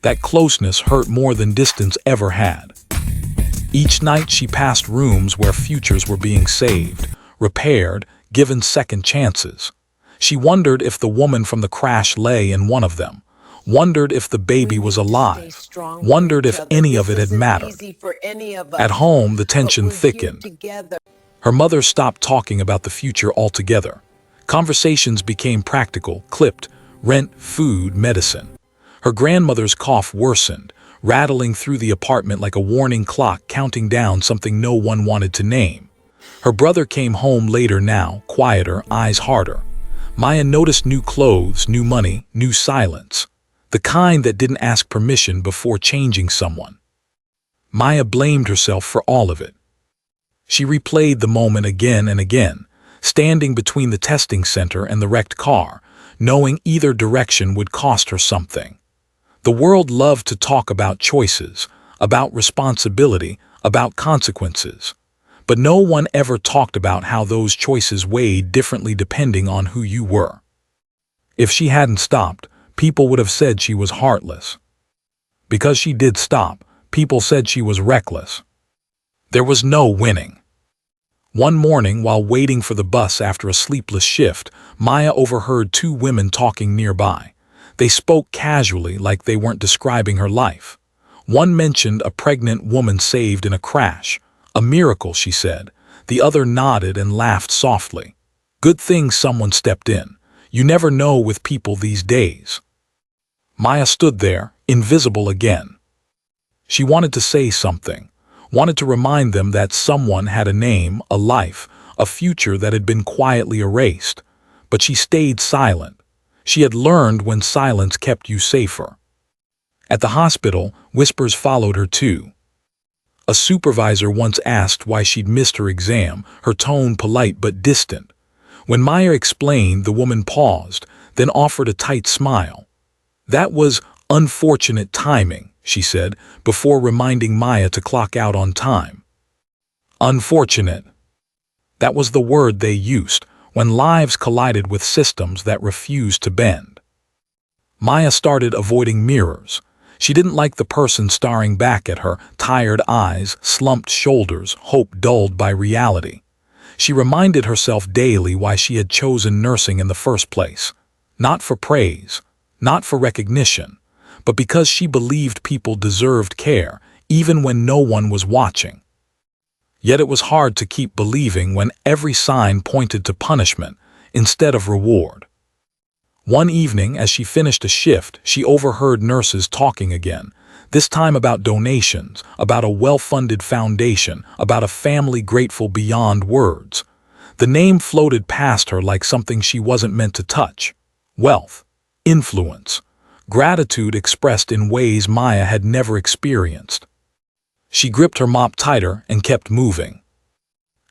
That closeness hurt more than distance ever had. Each night she passed rooms where futures were being saved, repaired, given second chances. She wondered if the woman from the crash lay in one of them, wondered if the baby was alive, wondered if any of it had mattered. At home, the tension thickened. Her mother stopped talking about the future altogether. Conversations became practical, clipped: rent, food, medicine. Her grandmother's cough worsened, rattling through the apartment like a warning clock counting down something no one wanted to name. Her brother came home later now, quieter, eyes harder. Maya noticed new clothes, new money, new silence. The kind that didn't ask permission before changing someone. Maya blamed herself for all of it. She replayed the moment again and again, standing between the testing center and the wrecked car, knowing either direction would cost her something. The world loved to talk about choices, about responsibility, about consequences. But no one ever talked about how those choices weighed differently depending on who you were. If she hadn't stopped, people would have said she was heartless. Because she did stop, people said she was reckless. There was no winning. One morning, while waiting for the bus after a sleepless shift, Maya overheard two women talking nearby. They spoke casually, like they weren't describing her life. One mentioned a pregnant woman saved in a crash. A miracle, she said. The other nodded and laughed softly. Good thing someone stepped in. You never know with people these days. Maya stood there, invisible again. She wanted to say something, wanted to remind them that someone had a name, a life, a future that had been quietly erased. But she stayed silent. She had learned when silence kept you safer. At the hospital, whispers followed her too. A supervisor once asked why she'd missed her exam, her tone polite but distant. When Maya explained, the woman paused, then offered a tight smile. That was unfortunate timing, she said, before reminding Maya to clock out on time. Unfortunate. That was the word they used when lives collided with systems that refused to bend. Maya started avoiding mirrors. She didn't like the person staring back at her, tired eyes, slumped shoulders, hope dulled by reality. She reminded herself daily why she had chosen nursing in the first place. Not for praise, not for recognition, but because she believed people deserved care, even when no one was watching. Yet it was hard to keep believing when every sign pointed to punishment instead of reward. One evening, as she finished a shift, she overheard nurses talking again, this time about donations, about a well-funded foundation, about a family grateful beyond words. The name floated past her like something she wasn't meant to touch. Wealth, influence, gratitude expressed in ways Maya had never experienced. She gripped her mop tighter and kept moving.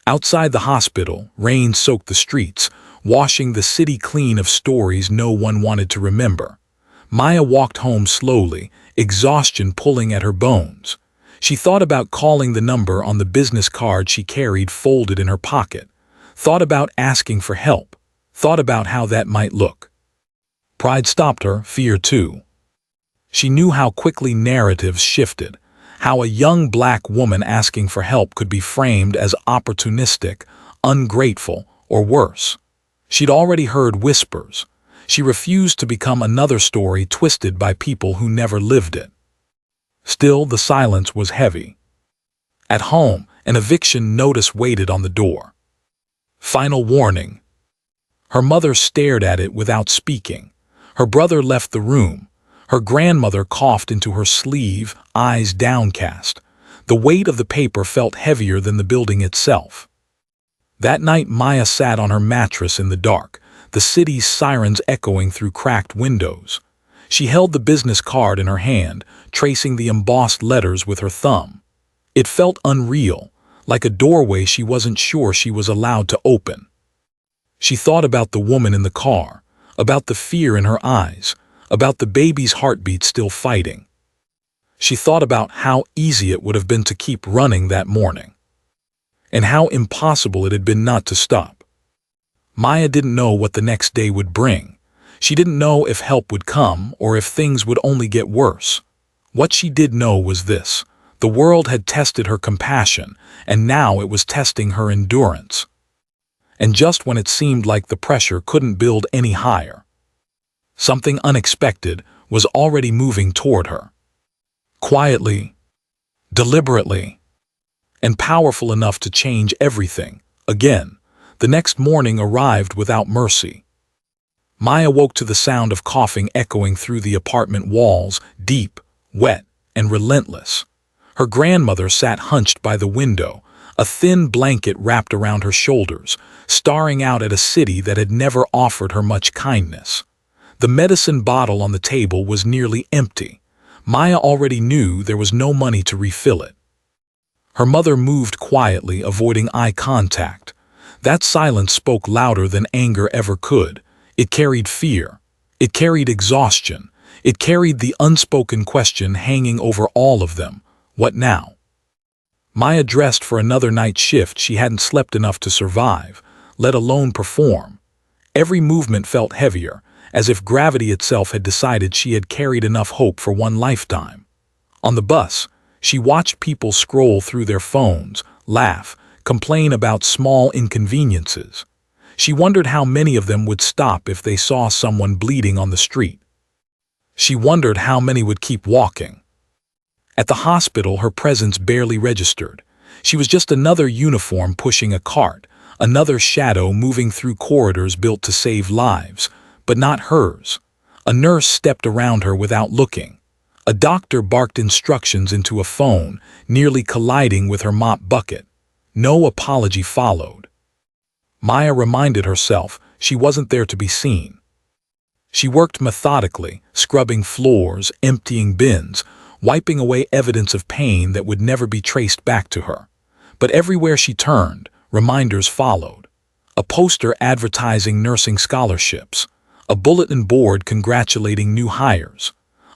Outside the hospital, rain soaked the streets, washing the city clean of stories no one wanted to remember. Maya walked home slowly, exhaustion pulling at her bones. She thought about calling the number on the business card she carried folded in her pocket, thought about asking for help, thought about how that might look. Pride stopped her, fear too. She knew how quickly narratives shifted, how a young black woman asking for help could be framed as opportunistic, ungrateful, or worse. She'd already heard whispers. She refused to become another story twisted by people who never lived it. Still, the silence was heavy. At home, an eviction notice waited on the door. Final warning. Her mother stared at it without speaking. Her brother left the room. Her grandmother coughed into her sleeve, eyes downcast. The weight of the paper felt heavier than the building itself. That night, Maya sat on her mattress in the dark, the city's sirens echoing through cracked windows. She held the business card in her hand, tracing the embossed letters with her thumb. It felt unreal, like a doorway she wasn't sure she was allowed to open. She thought about the woman in the car, about the fear in her eyes, about the baby's heartbeat still fighting. She thought about how easy it would have been to keep running that morning, and how impossible it had been not to stop. Maya didn't know what the next day would bring. She didn't know if help would come or if things would only get worse. What she did know was this: the world had tested her compassion, and now it was testing her endurance. And just when it seemed like the pressure couldn't build any higher, something unexpected was already moving toward her. Quietly, deliberately, and powerful enough to change everything. Again, the next morning arrived without mercy. Maya woke to the sound of coughing echoing through the apartment walls, deep, wet, and relentless. Her grandmother sat hunched by the window, a thin blanket wrapped around her shoulders, staring out at a city that had never offered her much kindness. The medicine bottle on the table was nearly empty. Maya already knew there was no money to refill it. Her mother moved quietly, avoiding eye contact. That silence spoke louder than anger ever could. It carried fear. It carried exhaustion. It carried the unspoken question hanging over all of them: what now? Maya dressed for another night shift. She hadn't slept enough to survive, let alone perform. Every movement felt heavier, as if gravity itself had decided she had carried enough hope for one lifetime. On the bus, she watched people scroll through their phones, laugh, complain about small inconveniences. She wondered how many of them would stop if they saw someone bleeding on the street. She wondered how many would keep walking. At the hospital, her presence barely registered. She was just another uniform pushing a cart, another shadow moving through corridors built to save lives, but not hers. A nurse stepped around her without looking. A doctor barked instructions into a phone, nearly colliding with her mop bucket. No apology followed. Maya reminded herself she wasn't there to be seen. She worked methodically, scrubbing floors, emptying bins, wiping away evidence of pain that would never be traced back to her. But everywhere she turned, reminders followed. A poster advertising nursing scholarships, a bulletin board congratulating new hires,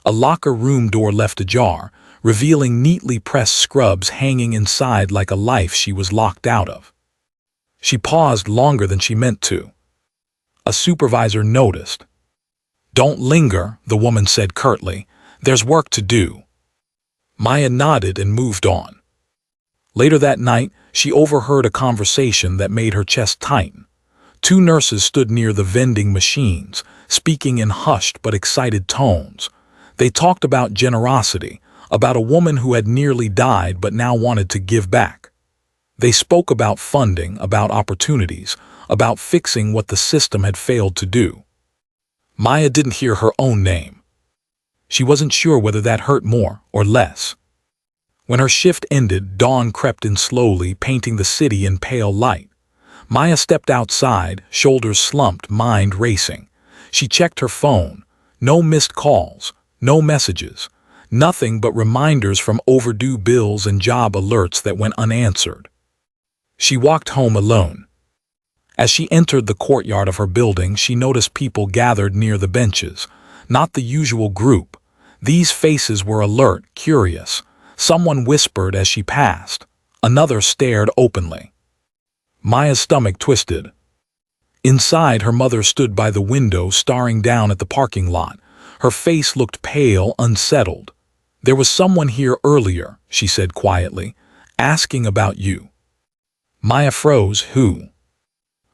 a locker room door left ajar, revealing neatly pressed scrubs hanging inside like a life she was locked out of. She paused longer than she meant to. A supervisor noticed. "Don't linger," the woman said curtly. "There's work to do." Maya nodded and moved on. Later that night, she overheard a conversation that made her chest tighten. Two nurses stood near the vending machines, speaking in hushed but excited tones. They talked about generosity, about a woman who had nearly died but now wanted to give back. They spoke about funding, about opportunities, about fixing what the system had failed to do. Maya didn't hear her own name. She wasn't sure whether that hurt more or less. When her shift ended, dawn crept in slowly, painting the city in pale light. Maya stepped outside, shoulders slumped, mind racing. She checked her phone. No missed calls, no messages, nothing but reminders from overdue bills and job alerts that went unanswered. She walked home alone. As she entered the courtyard of her building, she noticed people gathered near the benches. Not the usual group. These faces were alert, curious. Someone whispered as she passed. Another stared openly. Maya's stomach twisted. Inside, her mother stood by the window, staring down at the parking lot. Her face looked pale, unsettled. "There was someone here earlier," she said quietly, "asking about you." Maya froze. "Who?"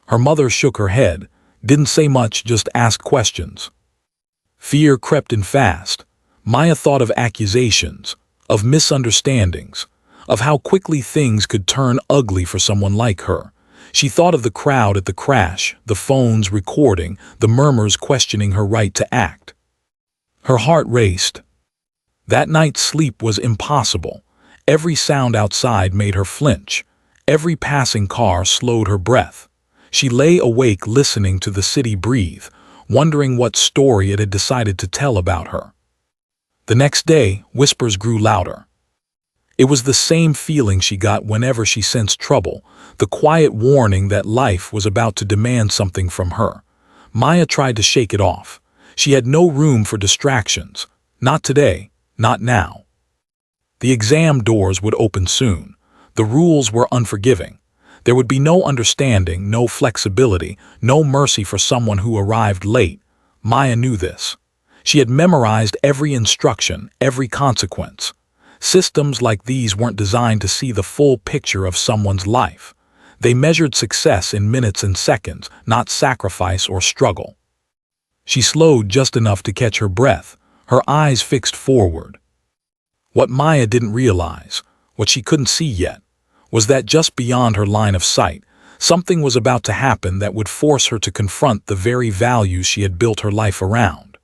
Her mother shook her head, didn't say much, just asked questions. Fear crept in fast. Maya thought of accusations, of misunderstandings, of how quickly things could turn ugly for someone like her. She thought of the crowd at the crash, the phones recording, the murmurs questioning her right to act. Her heart raced. That night's sleep was impossible. Every sound outside made her flinch. Every passing car slowed her breath. She lay awake listening to the city breathe, wondering what story it had decided to tell about her. The next day, whispers grew louder. It was the same feeling she got whenever she sensed trouble, the quiet warning that life was about to demand something from her. Maya tried to shake it off. She had no room for distractions. Not today, not now. The exam doors would open soon. The rules were unforgiving. There would be no understanding, no flexibility, no mercy for someone who arrived late. Maya knew this. She had memorized every instruction, every consequence. Systems like these weren't designed to see the full picture of someone's life. They measured success in minutes and seconds, not sacrifice or struggle. She slowed just enough to catch her breath, her eyes fixed forward. What Maya didn't realize, what she couldn't see yet, was that just beyond her line of sight, something was about to happen that would force her to confront the very values she had built her life around.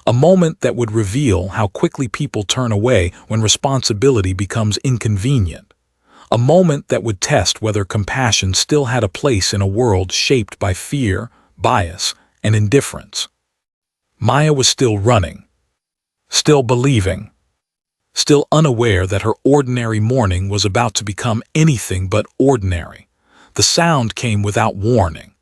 A moment that would reveal how quickly people turn away when responsibility becomes inconvenient. A moment that would test whether compassion still had a place in a world shaped by fear, bias, and indifference. Maya was still running, still believing, still unaware that her ordinary morning was about to become anything but ordinary. The sound came without warning.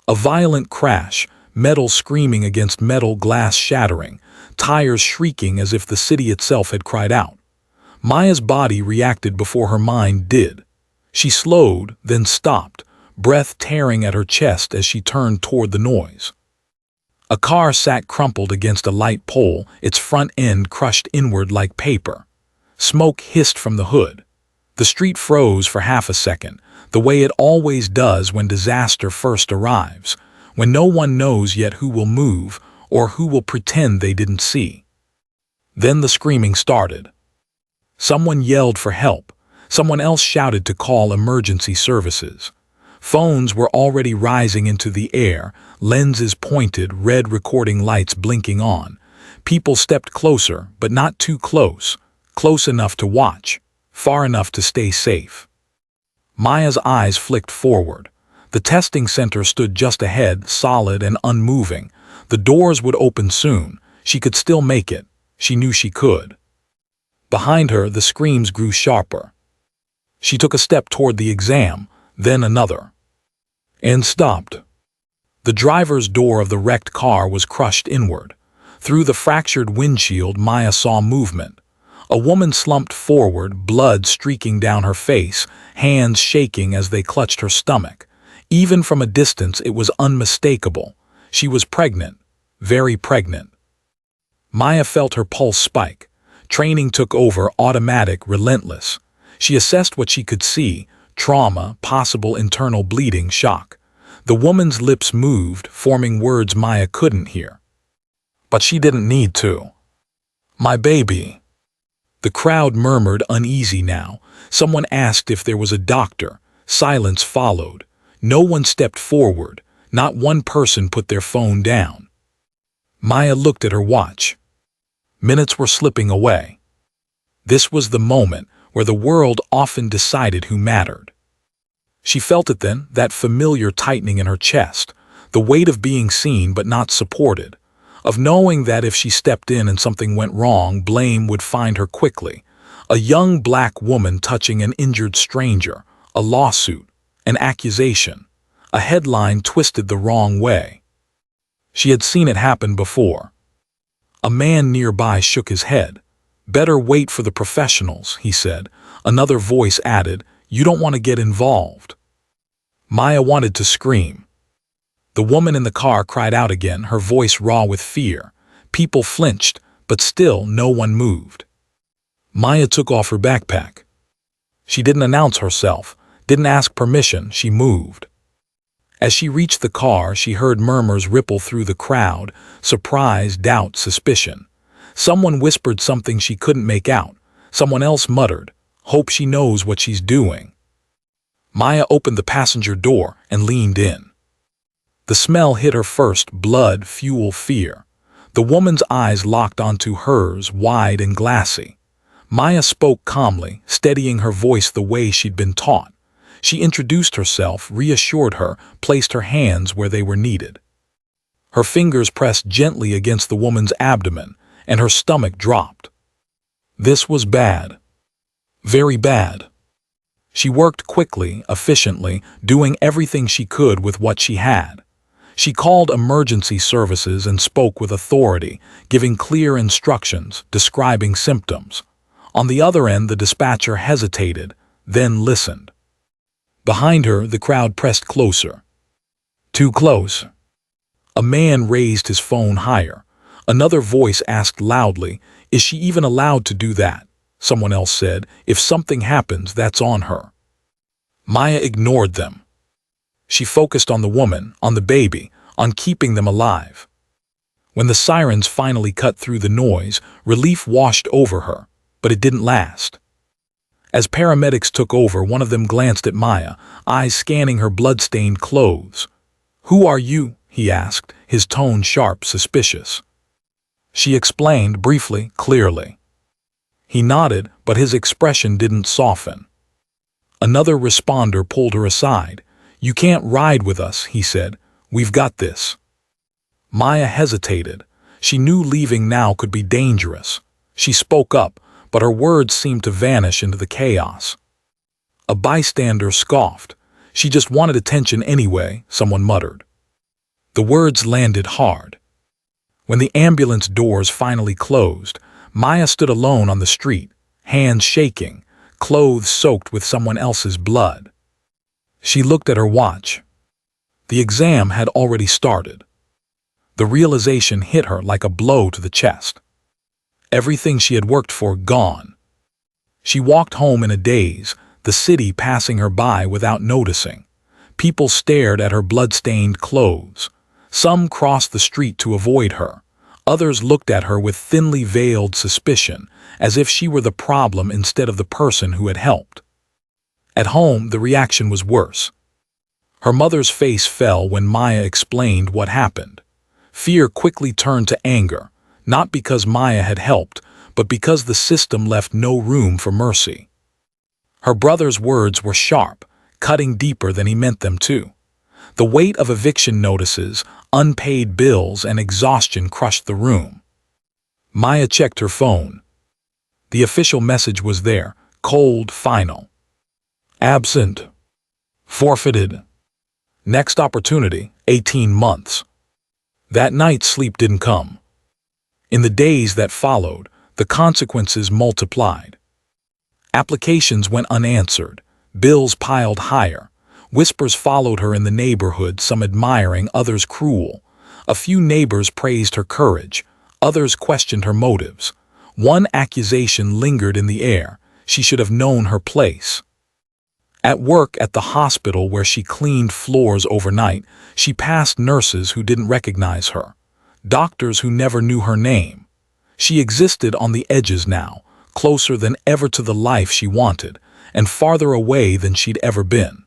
A violent crash, metal screaming against metal, glass shattering, tires shrieking as if the city itself had cried out. Maya's body reacted before her mind did. She slowed, then stopped, breath tearing at her chest as she turned toward the noise. A car sat crumpled against a light pole, its front end crushed inward like paper. Smoke hissed from the hood. The street froze for half a second, the way it always does when disaster first arrives, when no one knows yet who will move or who will pretend they didn't see. Then the screaming started. Someone yelled for help. Someone else shouted to call emergency services. Phones were already rising into the air, lenses pointed, red recording lights blinking on. People stepped closer, but not too close, close enough to watch, far enough to stay safe. Maya's eyes flicked forward. The testing center stood just ahead, solid and unmoving. The doors would open soon. She could still make it. She knew she could. Behind her, the screams grew sharper. She took a step toward the exam, then another, and stopped. The driver's door of the wrecked car was crushed inward. Through the fractured windshield, Maya saw movement. A woman slumped forward, blood streaking down her face, hands shaking as they clutched her stomach. Even from a distance, it was unmistakable. She was pregnant, very pregnant. Maya felt her pulse spike. Training took over, automatic, relentless. She assessed what she could see: trauma, possible internal bleeding, shock. The woman's lips moved, forming words Maya couldn't hear. But she didn't need to. "My baby." The crowd murmured, uneasy now. Someone asked if there was a doctor. Silence followed. No one stepped forward. Not one person put their phone down. Maya looked at her watch. Minutes were slipping away. This was the moment where the world often decided who mattered. She felt it then, that familiar tightening in her chest, the weight of being seen but not supported, of knowing that if she stepped in and something went wrong, blame would find her quickly. A young black woman touching an injured stranger, a lawsuit, an accusation, a headline twisted the wrong way. She had seen it happen before. A man nearby shook his head. "Better wait for the professionals," he said. Another voice added, "You don't want to get involved." Maya wanted to scream. The woman in the car cried out again, her voice raw with fear. People flinched, but still no one moved. Maya took off her backpack. She didn't announce herself, didn't ask permission, she moved. As she reached the car, she heard murmurs ripple through the crowd, surprise, doubt, suspicion. Someone whispered something she couldn't make out. Someone else muttered, "Hope she knows what she's doing." Maya opened the passenger door and leaned in. The smell hit her first, blood, fuel, fear. The woman's eyes locked onto hers, wide and glassy. Maya spoke calmly, steadying her voice the way she'd been taught. She introduced herself, reassured her, placed her hands where they were needed. Her fingers pressed gently against the woman's abdomen, and her stomach dropped. This was bad. Very bad. She worked quickly, efficiently, doing everything she could with what she had. She called emergency services and spoke with authority, giving clear instructions, describing symptoms. On the other end, the dispatcher hesitated, then listened. Behind her, the crowd pressed closer. Too close. A man raised his phone higher. Another voice asked loudly, "Is she even allowed to do that?" Someone else said, "If something happens, that's on her." Maya ignored them. She focused on the woman, on the baby, on keeping them alive. When the sirens finally cut through the noise, relief washed over her, but it didn't last. As paramedics took over, one of them glanced at Maya, eyes scanning her blood-stained clothes. "Who are you?" he asked, his tone sharp, suspicious. She explained briefly, clearly. He nodded, but his expression didn't soften. Another responder pulled her aside. "You can't ride with us," he said. "We've got this." Maya hesitated. She knew leaving now could be dangerous. She spoke up, but her words seemed to vanish into the chaos. A bystander scoffed. "She just wanted attention anyway," someone muttered. The words landed hard. When the ambulance doors finally closed, Maya stood alone on the street, hands shaking, clothes soaked with someone else's blood. She looked at her watch. The exam had already started. The realization hit her like a blow to the chest. Everything she had worked for gone. She walked home in a daze, the city passing her by without noticing. People stared at her blood-stained clothes. Some crossed the street to avoid her. Others looked at her with thinly veiled suspicion, as if she were the problem instead of the person who had helped. At home, the reaction was worse. Her mother's face fell when Maya explained what happened. Fear quickly turned to anger, not because Maya had helped, but because the system left no room for mercy. Her brother's words were sharp, cutting deeper than he meant them to. The weight of eviction notices, unpaid bills, and exhaustion crushed the room. Maya checked her phone. The official message was there, cold, final. Absent. Forfeited. Next opportunity, 18 months. That night, sleep didn't come. In the days that followed, the consequences multiplied. Applications went unanswered, bills piled higher. Whispers followed her in the neighborhood, some admiring, others cruel. A few neighbors praised her courage, others questioned her motives. One accusation lingered in the air: she should have known her place. At work, at the hospital where she cleaned floors overnight, she passed nurses who didn't recognize her, doctors who never knew her name. She existed on the edges now, closer than ever to the life she wanted, and farther away than she'd ever been.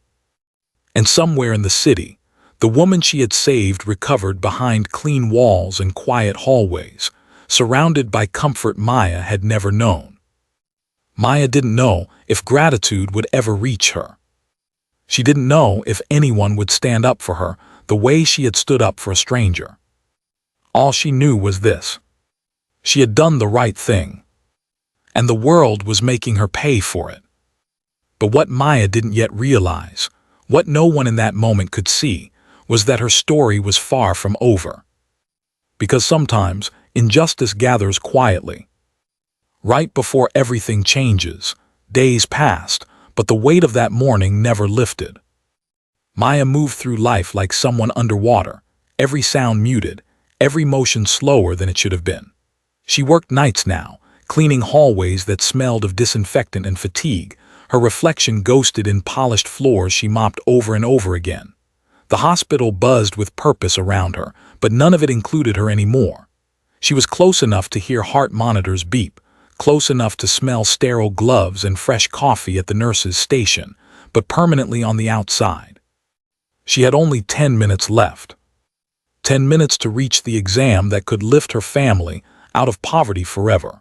And somewhere in the city, the woman she had saved recovered behind clean walls and quiet hallways, surrounded by comfort Maya had never known. Maya didn't know if gratitude would ever reach her. She didn't know if anyone would stand up for her the way she had stood up for a stranger. All she knew was this: she had done the right thing, and the world was making her pay for it. But what Maya didn't yet realize, what no one in that moment could see, was that her story was far from over. Because sometimes injustice gathers quietly. Right before everything changes, days passed, but the weight of that morning never lifted. Maya moved through life like someone underwater, every sound muted, every motion slower than it should have been. She worked nights now, cleaning hallways that smelled of disinfectant and fatigue, her reflection ghosted in polished floors she mopped over and over again. The hospital buzzed with purpose around her, but none of it included her anymore. She was close enough to hear heart monitors beep, close enough to smell sterile gloves and fresh coffee at the nurse's station, but permanently on the outside. She had only 10 minutes left. 10 minutes to reach the exam that could lift her family out of poverty forever.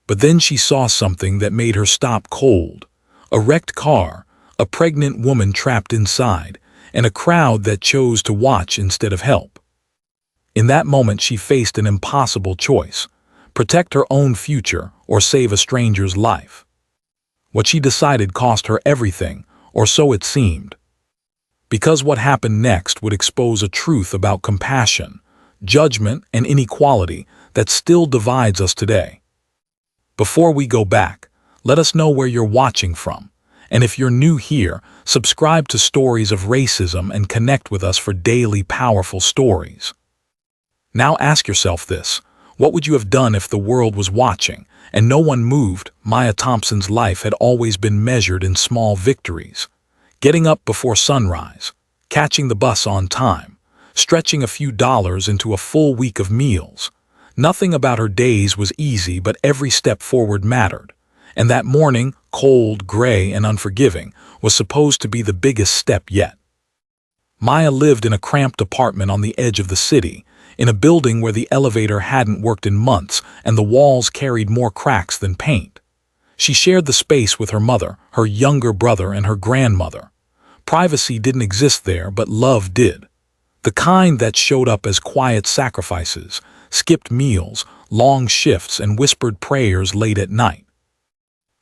But then she saw something that made her stop cold. A wrecked car, a pregnant woman trapped inside, and a crowd that chose to watch instead of help. In that moment, she faced an impossible choice: protect her own future or save a stranger's life. What she decided cost her everything, or so it seemed. Because what happened next would expose a truth about compassion, judgment, and inequality that still divides us today. Before we go back, let us know where you're watching from. And if you're new here, subscribe to Stories of Racism and connect with us for daily powerful stories. Now ask yourself this. What would you have done if the world was watching and no one moved? Maya Thompson's life had always been measured in small victories. Getting up before sunrise, catching the bus on time, stretching a few dollars into a full week of meals. Nothing about her days was easy, but every step forward mattered. And that morning, cold, gray, and unforgiving, was supposed to be the biggest step yet. Maya lived in a cramped apartment on the edge of the city, in a building where the elevator hadn't worked in months and the walls carried more cracks than paint. She shared the space with her mother, her younger brother, and her grandmother. Privacy didn't exist there, but love did. The kind that showed up as quiet sacrifices, skipped meals, long shifts, and whispered prayers late at night.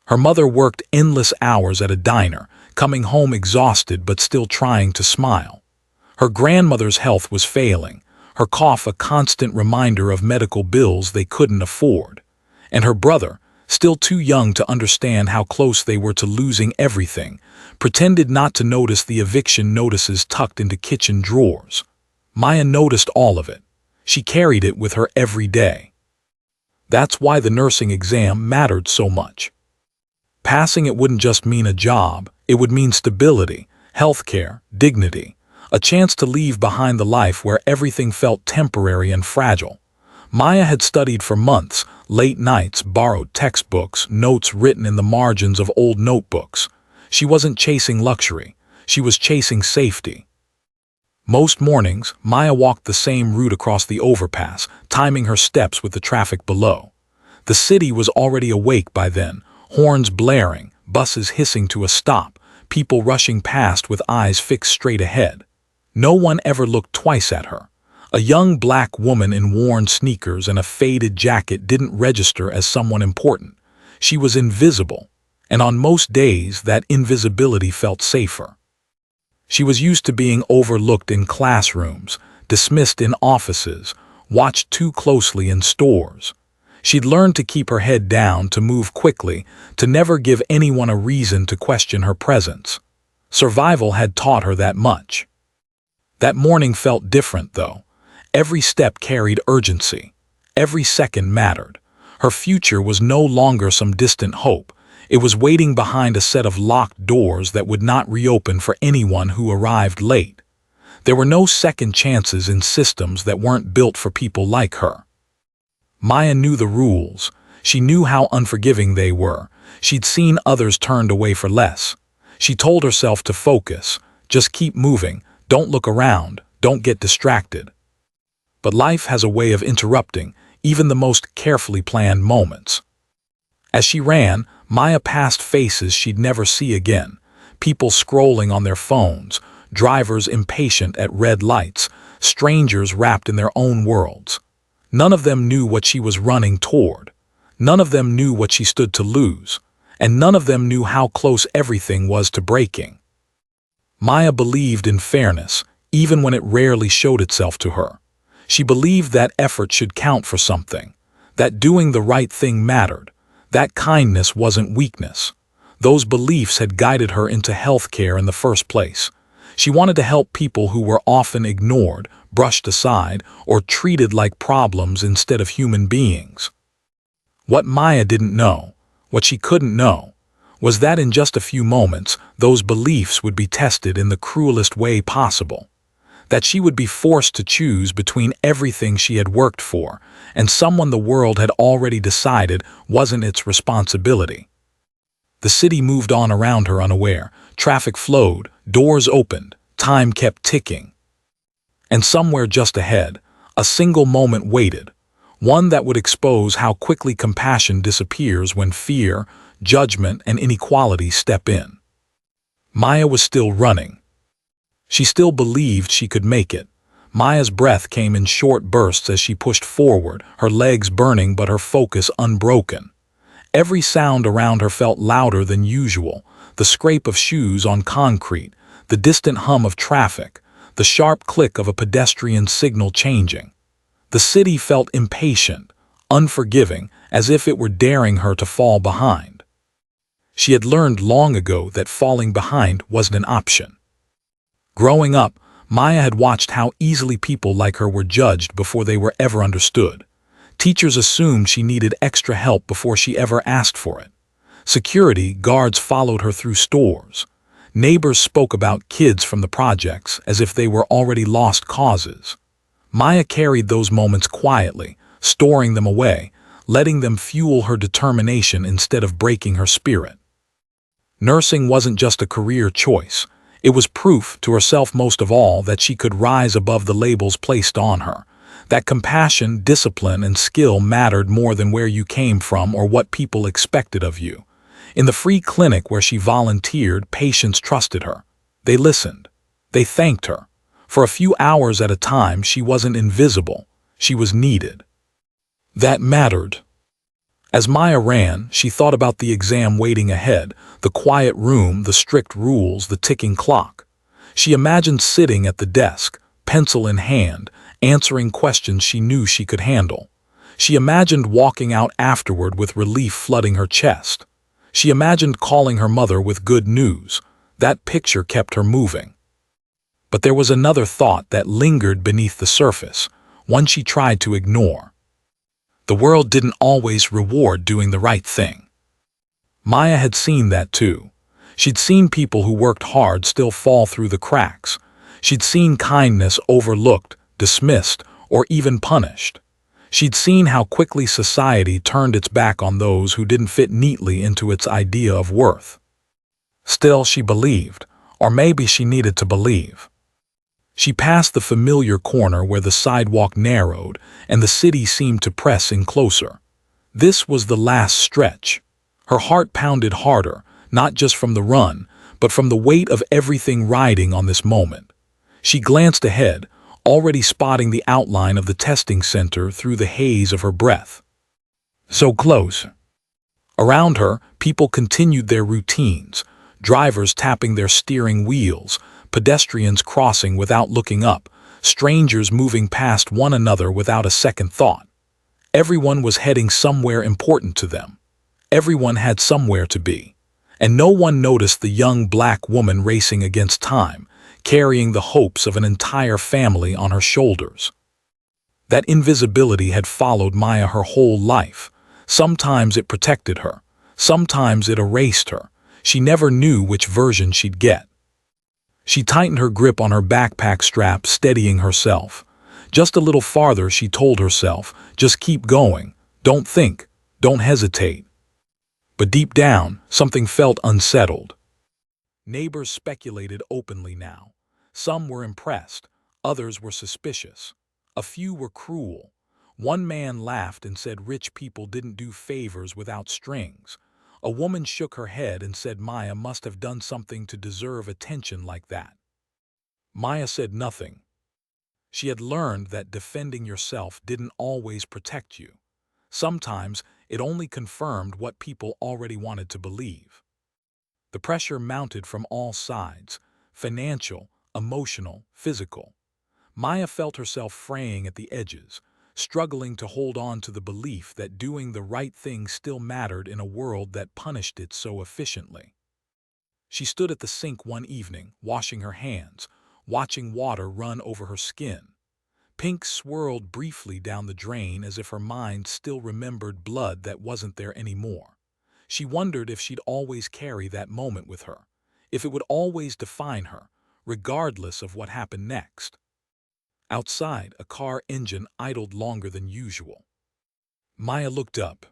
Her mother worked endless hours at a diner, coming home exhausted but still trying to smile. Her grandmother's health was failing, her cough a constant reminder of medical bills they couldn't afford. And her brother, still too young to understand how close they were to losing everything, pretended not to notice the eviction notices tucked into kitchen drawers. Maya noticed all of it. She carried it with her every day. That's why the nursing exam mattered so much. Passing it wouldn't just mean a job, it would mean stability, healthcare, dignity, a chance to leave behind the life where everything felt temporary and fragile. Maya had studied for months, late nights, borrowed textbooks, notes written in the margins of old notebooks. She wasn't chasing luxury, she was chasing safety. Most mornings, Maya walked the same route across the overpass, timing her steps with the traffic below. The city was already awake by then, horns blaring, buses hissing to a stop, people rushing past with eyes fixed straight ahead. No one ever looked twice at her. A young black woman in worn sneakers and a faded jacket didn't register as someone important. She was invisible, and on most days that invisibility felt safer. She was used to being overlooked in classrooms, dismissed in offices, watched too closely in stores. She'd learned to keep her head down, to move quickly, to never give anyone a reason to question her presence. Survival had taught her that much. That morning felt different, though. Every step carried urgency. Every second mattered. Her future was no longer some distant hope. It was waiting behind a set of locked doors that would not reopen for anyone who arrived late. There were no second chances in systems that weren't built for people like her. Maya knew the rules. She knew how unforgiving they were. She'd seen others turned away for less. She told herself to focus. Just keep moving. Don't look around. Don't get distracted. But life has a way of interrupting even the most carefully planned moments. As she ran, Maya passed faces she'd never see again. People scrolling on their phones, drivers impatient at red lights, strangers wrapped in their own worlds. None of them knew what she was running toward. None of them knew what she stood to lose. And none of them knew how close everything was to breaking. Maya believed in fairness, even when it rarely showed itself to her. She believed that effort should count for something, that doing the right thing mattered, that kindness wasn't weakness. Those beliefs had guided her into healthcare in the first place. She wanted to help people who were often ignored, brushed aside, or treated like problems instead of human beings. What Maya didn't know, what she couldn't know, was that in just a few moments, those beliefs would be tested in the cruelest way possible. That she would be forced to choose between everything she had worked for and someone the world had already decided wasn't its responsibility. The city moved on around her unaware. Traffic flowed, doors opened, time kept ticking. And somewhere just ahead, a single moment waited, one that would expose how quickly compassion disappears when fear, judgment, and inequality step in. Maya was still running. She still believed she could make it. Maya's breath came in short bursts as she pushed forward, her legs burning but her focus unbroken. Every sound around her felt louder than usual, the scrape of shoes on concrete, the distant hum of traffic, the sharp click of a pedestrian signal changing. The city felt impatient, unforgiving, as if it were daring her to fall behind. She had learned long ago that falling behind wasn't an option. Growing up, Maya had watched how easily people like her were judged before they were ever understood. Teachers assumed she needed extra help before she ever asked for it. Security guards followed her through stores. Neighbors spoke about kids from the projects as if they were already lost causes. Maya carried those moments quietly, storing them away, letting them fuel her determination instead of breaking her spirit. Nursing wasn't just a career choice. It was proof, to herself most of all, that she could rise above the labels placed on her. That compassion, discipline, and skill mattered more than where you came from or what people expected of you. In the free clinic where she volunteered, patients trusted her. They listened. They thanked her. For a few hours at a time, she wasn't invisible. She was needed. That mattered. As Maya ran, she thought about the exam waiting ahead, the quiet room, the strict rules, the ticking clock. She imagined sitting at the desk, pencil in hand, answering questions she knew she could handle. She imagined walking out afterward with relief flooding her chest. She imagined calling her mother with good news. That picture kept her moving. But there was another thought that lingered beneath the surface, one she tried to ignore. The world didn't always reward doing the right thing. Maya had seen that too. She'd seen people who worked hard still fall through the cracks. She'd seen kindness overlooked, dismissed, or even punished. She'd seen how quickly society turned its back on those who didn't fit neatly into its idea of worth. Still, she believed, or maybe she needed to believe. She passed the familiar corner where the sidewalk narrowed and the city seemed to press in closer. This was the last stretch. Her heart pounded harder, not just from the run, but from the weight of everything riding on this moment. She glanced ahead, already spotting the outline of the testing center through the haze of her breath. So close. Around her, people continued their routines, drivers tapping their steering wheels, pedestrians crossing without looking up, strangers moving past one another without a second thought. Everyone was heading somewhere important to them. Everyone had somewhere to be. And no one noticed the young black woman racing against time, carrying the hopes of an entire family on her shoulders. That invisibility had followed Maya her whole life. Sometimes it protected her. Sometimes it erased her. She never knew which version she'd get. She tightened her grip on her backpack strap, steadying herself. Just a little farther, she told herself. Just keep going. Don't think. Don't hesitate. But deep down, something felt unsettled. Neighbors speculated openly now. Some were impressed, others were suspicious. A few were cruel. One man laughed and said rich people didn't do favors without strings. A woman shook her head and said Maya must have done something to deserve attention like that. Maya said nothing. She had learned that defending yourself didn't always protect you. Sometimes it only confirmed what people already wanted to believe. The pressure mounted from all sides, financial, emotional, physical. Maya felt herself fraying at the edges, struggling to hold on to the belief that doing the right thing still mattered in a world that punished it so efficiently. She stood at the sink one evening, washing her hands, watching water run over her skin. Pink swirled briefly down the drain as if her mind still remembered blood that wasn't there anymore. She wondered if she'd always carry that moment with her, if it would always define her, regardless of what happened next. Outside, a car engine idled longer than usual. Maya looked up.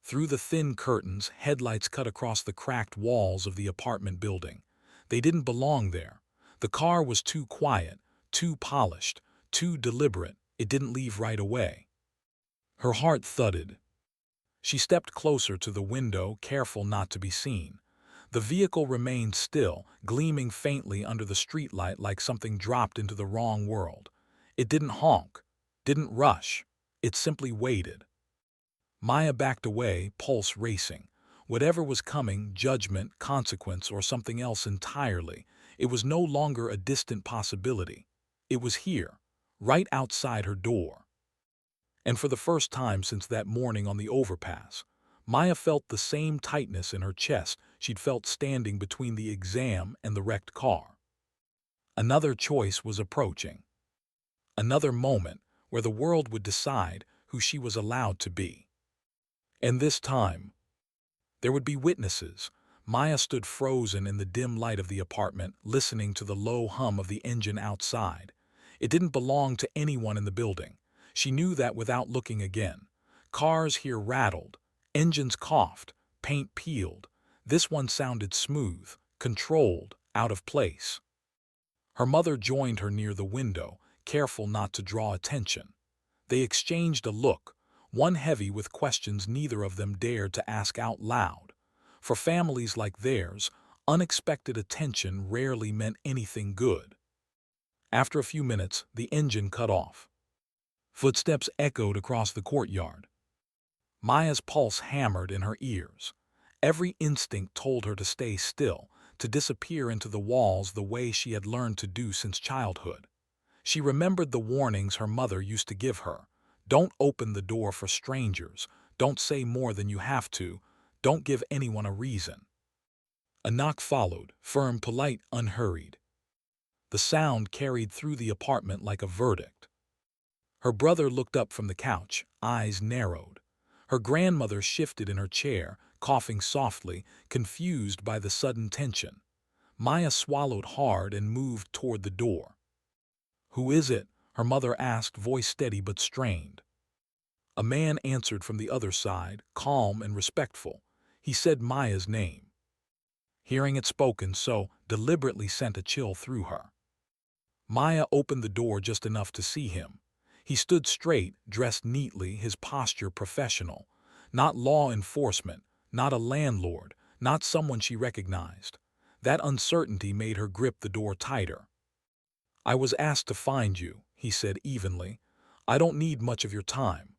Through the thin curtains, headlights cut across the cracked walls of the apartment building. They didn't belong there. The car was too quiet, too polished, too deliberate. It didn't leave right away. Her heart thudded. She stepped closer to the window, careful not to be seen. The vehicle remained still, gleaming faintly under the streetlight like something dropped into the wrong world. It didn't honk, didn't rush. It simply waited. Maya backed away, pulse racing. Whatever was coming, judgment, consequence, or something else entirely, it was no longer a distant possibility. It was here, right outside her door. And for the first time since that morning on the overpass, Maya felt the same tightness in her chest she'd felt standing between the exam and the wrecked car. Another choice was approaching. Another moment where the world would decide who she was allowed to be. And this time, there would be witnesses. Maya stood frozen in the dim light of the apartment, listening to the low hum of the engine outside. It didn't belong to anyone in the building. She knew that without looking again. Cars here rattled, engines coughed, paint peeled. This one sounded smooth, controlled, out of place. Her mother joined her near the window, careful not to draw attention. They exchanged a look, one heavy with questions neither of them dared to ask out loud. For families like theirs, unexpected attention rarely meant anything good. After a few minutes, the engine cut off. Footsteps echoed across the courtyard. Maya's pulse hammered in her ears. Every instinct told her to stay still, to disappear into the walls the way she had learned to do since childhood. She remembered the warnings her mother used to give her. Don't open the door for strangers. Don't say more than you have to. Don't give anyone a reason. A knock followed, firm, polite, unhurried. The sound carried through the apartment like a verdict. Her brother looked up from the couch, eyes narrowed. Her grandmother shifted in her chair, coughing softly, confused by the sudden tension. Maya swallowed hard and moved toward the door. "Who is it?" her mother asked, voice steady but strained. A man answered from the other side, calm and respectful. He said Maya's name. Hearing it spoken so deliberately sent a chill through her. Maya opened the door just enough to see him. He stood straight, dressed neatly, his posture professional. Not law enforcement, not a landlord, not someone she recognized. That uncertainty made her grip the door tighter. "I was asked to find you," he said evenly. "I don't need much of your time."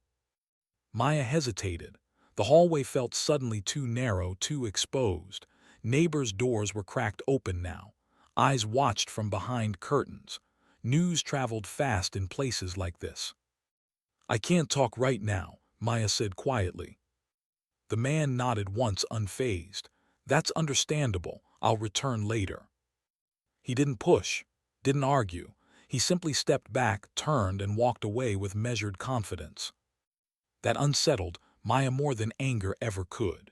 Maya hesitated. The hallway felt suddenly too narrow, too exposed. Neighbors' doors were cracked open now. Eyes watched from behind curtains. News traveled fast in places like this. "I can't talk right now," Maya said quietly. The man nodded once, unfazed. "That's understandable. I'll return later." He didn't push, didn't argue. He simply stepped back, turned, and walked away with measured confidence. That unsettled Maya more than anger ever could.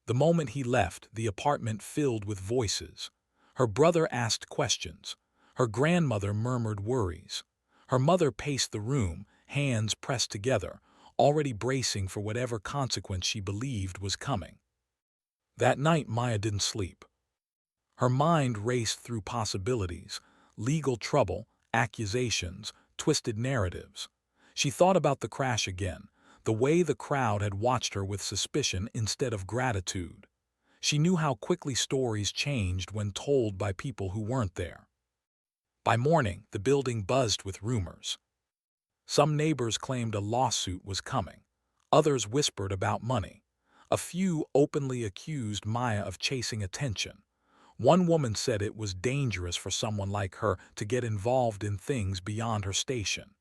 The moment he left, the apartment filled with voices. Her brother asked questions. Her grandmother murmured worries. Her mother paced the room, hands pressed together, already bracing for whatever consequence she believed was coming. That night Maya didn't sleep. Her mind raced through possibilities, legal trouble, accusations, twisted narratives. She thought about the crash again, the way the crowd had watched her with suspicion instead of gratitude. She knew how quickly stories changed when told by people who weren't there. By morning, the building buzzed with rumors. Some neighbors claimed a lawsuit was coming. Others whispered about money. A few openly accused Maya of chasing attention. One woman said it was dangerous for someone like her to get involved in things beyond her station.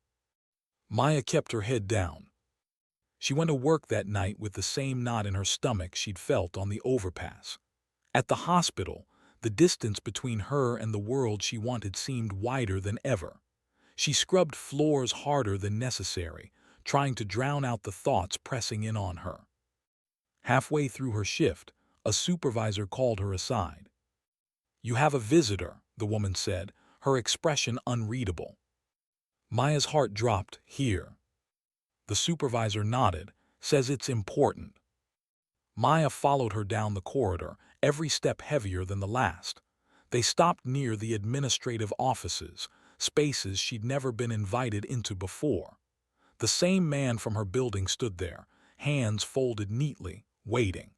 Maya kept her head down. She went to work that night with the same knot in her stomach she'd felt on the overpass. At the hospital, the distance between her and the world she wanted seemed wider than ever. She scrubbed floors harder than necessary, trying to drown out the thoughts pressing in on her. Halfway through her shift, a supervisor called her aside. "You have a visitor," the woman said, her expression unreadable. Maya's heart dropped. "Here." The supervisor nodded, "Says it's important." Maya followed her down the corridor, every step heavier than the last. They stopped near the administrative offices, spaces she'd never been invited into before. The same man from her building stood there, hands folded neatly, waiting.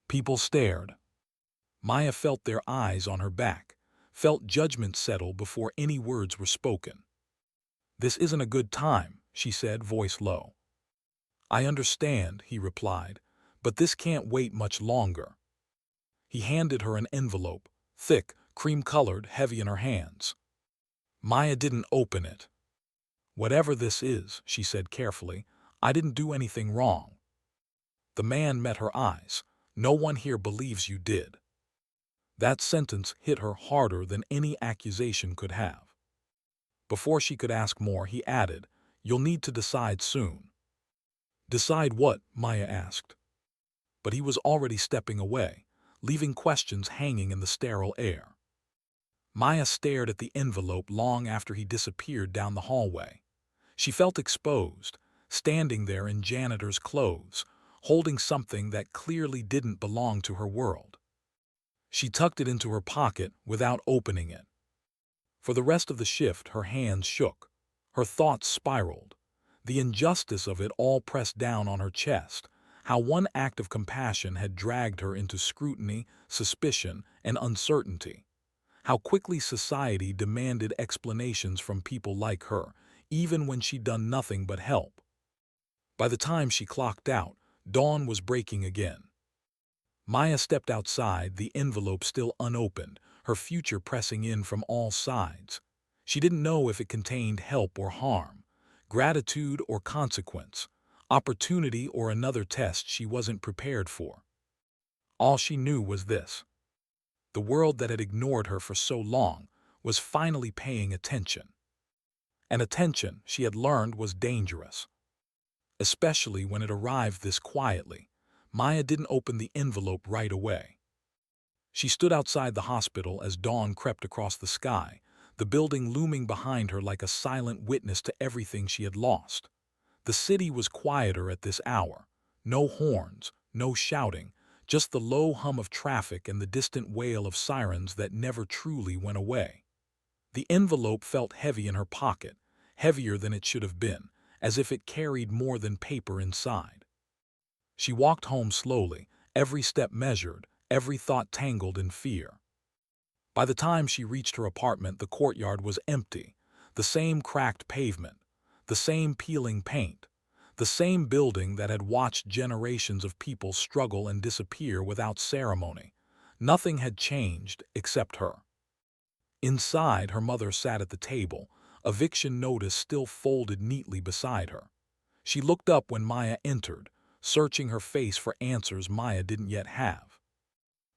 People stared. Maya felt their eyes on her back, felt judgment settle before any words were spoken. "This isn't a good time," she said, voice low. "I understand," he replied, "but this can't wait much longer." He handed her an envelope, thick, cream-colored, heavy in her hands. Maya didn't open it. "Whatever this is," she said carefully, "I didn't do anything wrong." The man met her eyes. "No one here believes you did." That sentence hit her harder than any accusation could have. Before she could ask more, he added, "You'll need to decide soon." "Decide what?" Maya asked. But he was already stepping away, leaving questions hanging in the sterile air. Maya stared at the envelope long after he disappeared down the hallway. She felt exposed, standing there in janitor's clothes, holding something that clearly didn't belong to her world. She tucked it into her pocket without opening it. For the rest of the shift, her hands shook. Her thoughts spiraled. The injustice of it all pressed down on her chest, how one act of compassion had dragged her into scrutiny, suspicion, and uncertainty. How quickly society demanded explanations from people like her, even when she'd done nothing but help. By the time she clocked out, dawn was breaking again. Maya stepped outside, the envelope still unopened, her future pressing in from all sides. She didn't know if it contained help or harm, gratitude or consequence, opportunity or another test she wasn't prepared for. All she knew was this: the world that had ignored her for so long was finally paying attention. And attention, she had learned, was dangerous. Especially when it arrived this quietly. Maya didn't open the envelope right away. She stood outside the hospital as dawn crept across the sky, the building looming behind her like a silent witness to everything she had lost. The city was quieter at this hour. No horns, no shouting, just the low hum of traffic and the distant wail of sirens that never truly went away. The envelope felt heavy in her pocket, heavier than it should have been, as if it carried more than paper inside. She walked home slowly, every step measured, every thought tangled in fear. By the time she reached her apartment, the courtyard was empty, the same cracked pavement, the same peeling paint, the same building that had watched generations of people struggle and disappear without ceremony. Nothing had changed except her. Inside, her mother sat at the table, eviction notice still folded neatly beside her. She looked up when Maya entered, searching her face for answers Maya didn't yet have.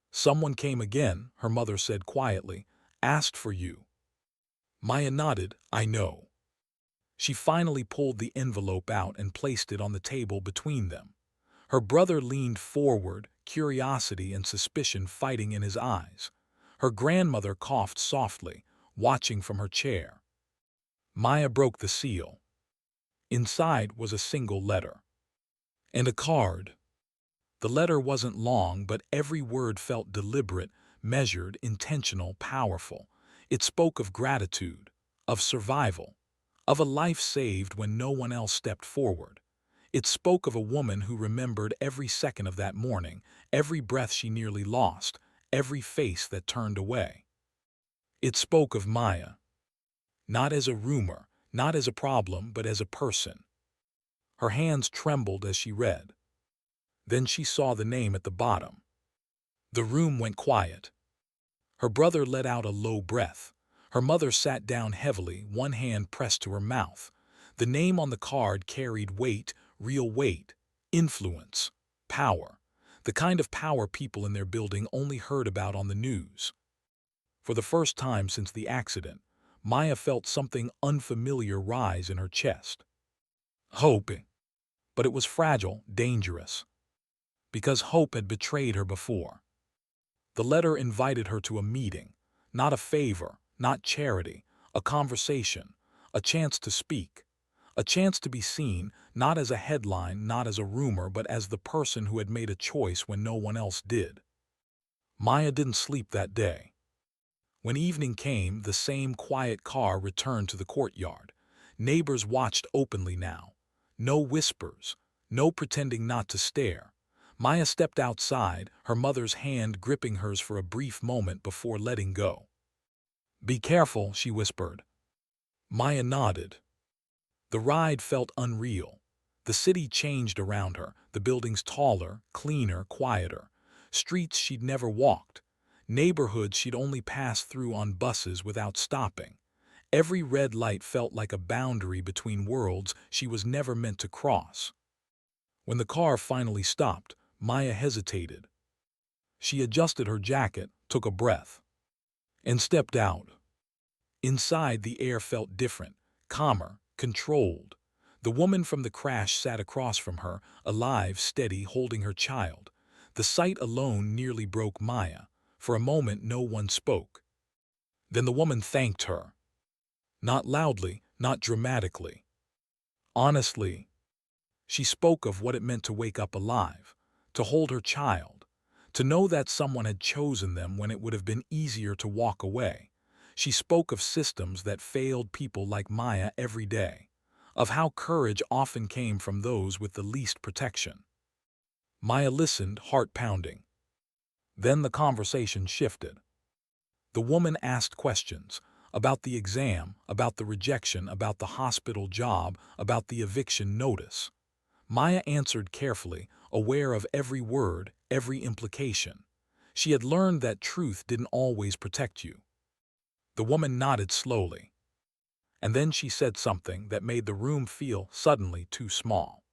"Someone came again," her mother said quietly, "asked for you." Maya nodded. "I know." She finally pulled the envelope out and placed it on the table between them. Her brother leaned forward, curiosity and suspicion fighting in his eyes. Her grandmother coughed softly, watching from her chair. Maya broke the seal. Inside was a single letter. And a card. The letter wasn't long, but every word felt deliberate, measured, intentional, powerful. It spoke of gratitude, of survival, of a life saved when no one else stepped forward. It spoke of a woman who remembered every second of that morning, every breath she nearly lost, every face that turned away. It spoke of Maya. Not as a rumor, not as a problem, but as a person. Her hands trembled as she read. Then she saw the name at the bottom. The room went quiet. Her brother let out a low breath. Her mother sat down heavily, one hand pressed to her mouth. The name on the card carried weight, real weight, influence, power, the kind of power people in their building only heard about on the news. For the first time since the accident, Maya felt something unfamiliar rise in her chest. Hope. But it was fragile, dangerous. Because hope had betrayed her before. The letter invited her to a meeting, not a favor, not charity, a conversation, a chance to speak, a chance to be seen, not as a headline, not as a rumor, but as the person who had made a choice when no one else did. Maya didn't sleep that day. When evening came, the same quiet car returned to the courtyard. Neighbors watched openly now. No whispers, no pretending not to stare. Maya stepped outside, her mother's hand gripping hers for a brief moment before letting go. "Be careful," she whispered. Maya nodded. The ride felt unreal. The city changed around her, the buildings taller, cleaner, quieter. Streets she'd never walked. Neighborhoods she'd only passed through on buses without stopping. Every red light felt like a boundary between worlds she was never meant to cross. When the car finally stopped, Maya hesitated. She adjusted her jacket, took a breath, and stepped out. Inside, the air felt different, calmer, controlled. The woman from the crash sat across from her, alive, steady, holding her child. The sight alone nearly broke Maya. For a moment, no one spoke. Then the woman thanked her. Not loudly, not dramatically. Honestly, she spoke of what it meant to wake up alive, to hold her child, to know that someone had chosen them when it would have been easier to walk away. She spoke of systems that failed people like Maya every day, of how courage often came from those with the least protection. Maya listened, heart pounding. Then the conversation shifted. The woman asked questions about the exam, about the rejection, about the hospital job, about the eviction notice. Maya answered carefully, aware of every word, every implication. She had learned that truth didn't always protect you. The woman nodded slowly. And then she said something that made the room feel suddenly too small.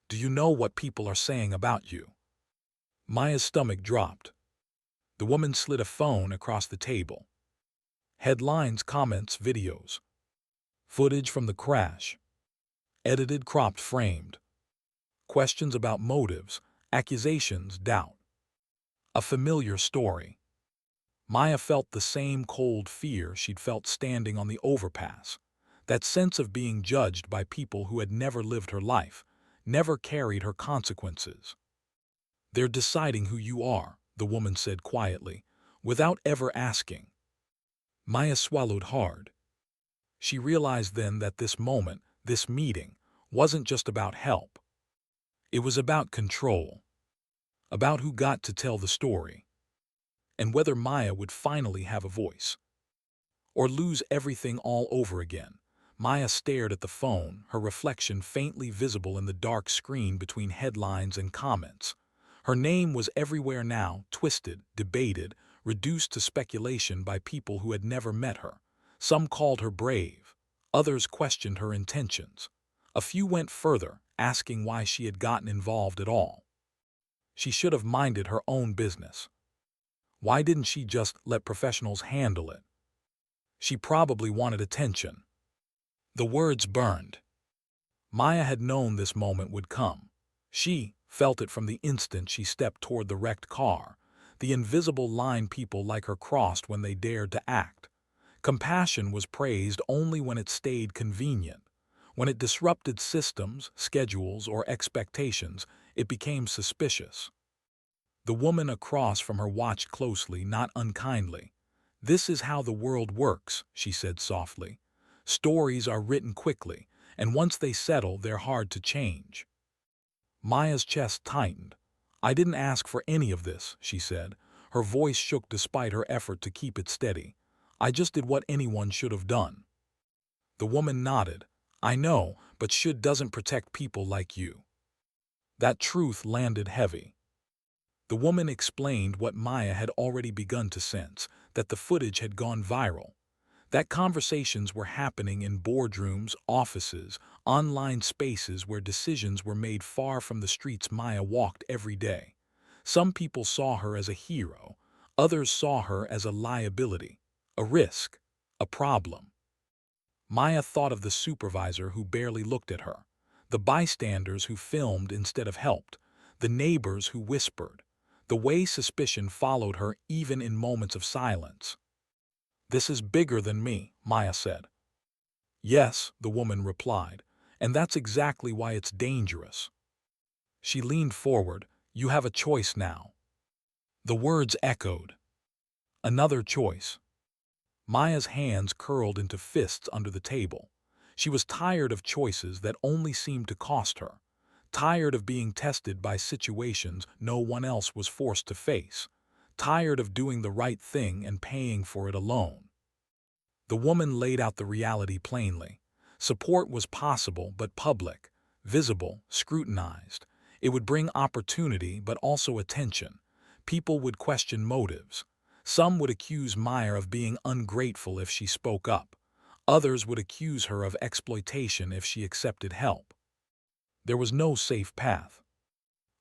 Do you know what people are saying about you? Maya's stomach dropped. The woman slid a phone across the table. Headlines, comments, videos. Footage from the crash. Edited, cropped, framed. Questions about motives, accusations, doubt. A familiar story. Maya felt the same cold fear she'd felt standing on the overpass. That sense of being judged by people who had never lived her life, never carried her consequences. They're deciding who you are, the woman said quietly, without ever asking. Maya swallowed hard. She realized then that this moment, this meeting, wasn't just about help. It was about control. About who got to tell the story. And whether Maya would finally have a voice. Or lose everything all over again. Maya stared at the phone, her reflection faintly visible in the dark screen between headlines and comments. Her name was everywhere now, twisted, debated, reduced to speculation by people who had never met her. Some called her brave. Others questioned her intentions. A few went further, asking why she had gotten involved at all. She should have minded her own business. Why didn't she just let professionals handle it? She probably wanted attention. The words burned. Maya had known this moment would come. She felt it from the instant she stepped toward the wrecked car, the invisible line people like her crossed when they dared to act. Compassion was praised only when it stayed convenient. When it disrupted systems, schedules, or expectations, it became suspicious. The woman across from her watched closely, not unkindly. "This is how the world works," she said softly. "Stories are written quickly, and once they settle, they're hard to change." Maya's chest tightened. "I didn't ask for any of this," she said. Her voice shook despite her effort to keep it steady. "I just did what anyone should have done." The woman nodded. "I know, but should doesn't protect people like you." That truth landed heavy. The woman explained what Maya had already begun to sense, that the footage had gone viral. That conversations were happening in boardrooms, offices, online spaces where decisions were made far from the streets Maya walked every day. Some people saw her as a hero. Others saw her as a liability, a risk, a problem. Maya thought of the supervisor who barely looked at her, the bystanders who filmed instead of helped, the neighbors who whispered, the way suspicion followed her even in moments of silence. "This is bigger than me," Maya said. "Yes," the woman replied, "and that's exactly why it's dangerous." She leaned forward. "You have a choice now." The words echoed. Another choice. Maya's hands curled into fists under the table. She was tired of choices that only seemed to cost her. Tired of being tested by situations no one else was forced to face. Tired of doing the right thing and paying for it alone. The woman laid out the reality plainly. Support was possible but public, visible, scrutinized. It would bring opportunity but also attention. People would question motives. Some would accuse Maya of being ungrateful if she spoke up. Others would accuse her of exploitation if she accepted help. There was no safe path.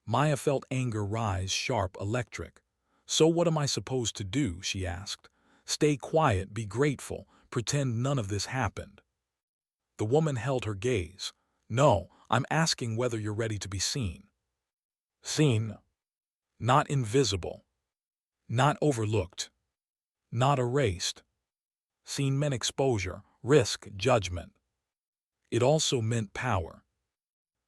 Maya felt anger rise, sharp, electric. "So what am I supposed to do?" she asked. "Stay quiet, be grateful, pretend none of this happened." The woman held her gaze. "No, I'm asking whether you're ready to be seen." Seen. Not invisible. Not overlooked. Not erased. Seen meant exposure, risk, judgment. It also meant power.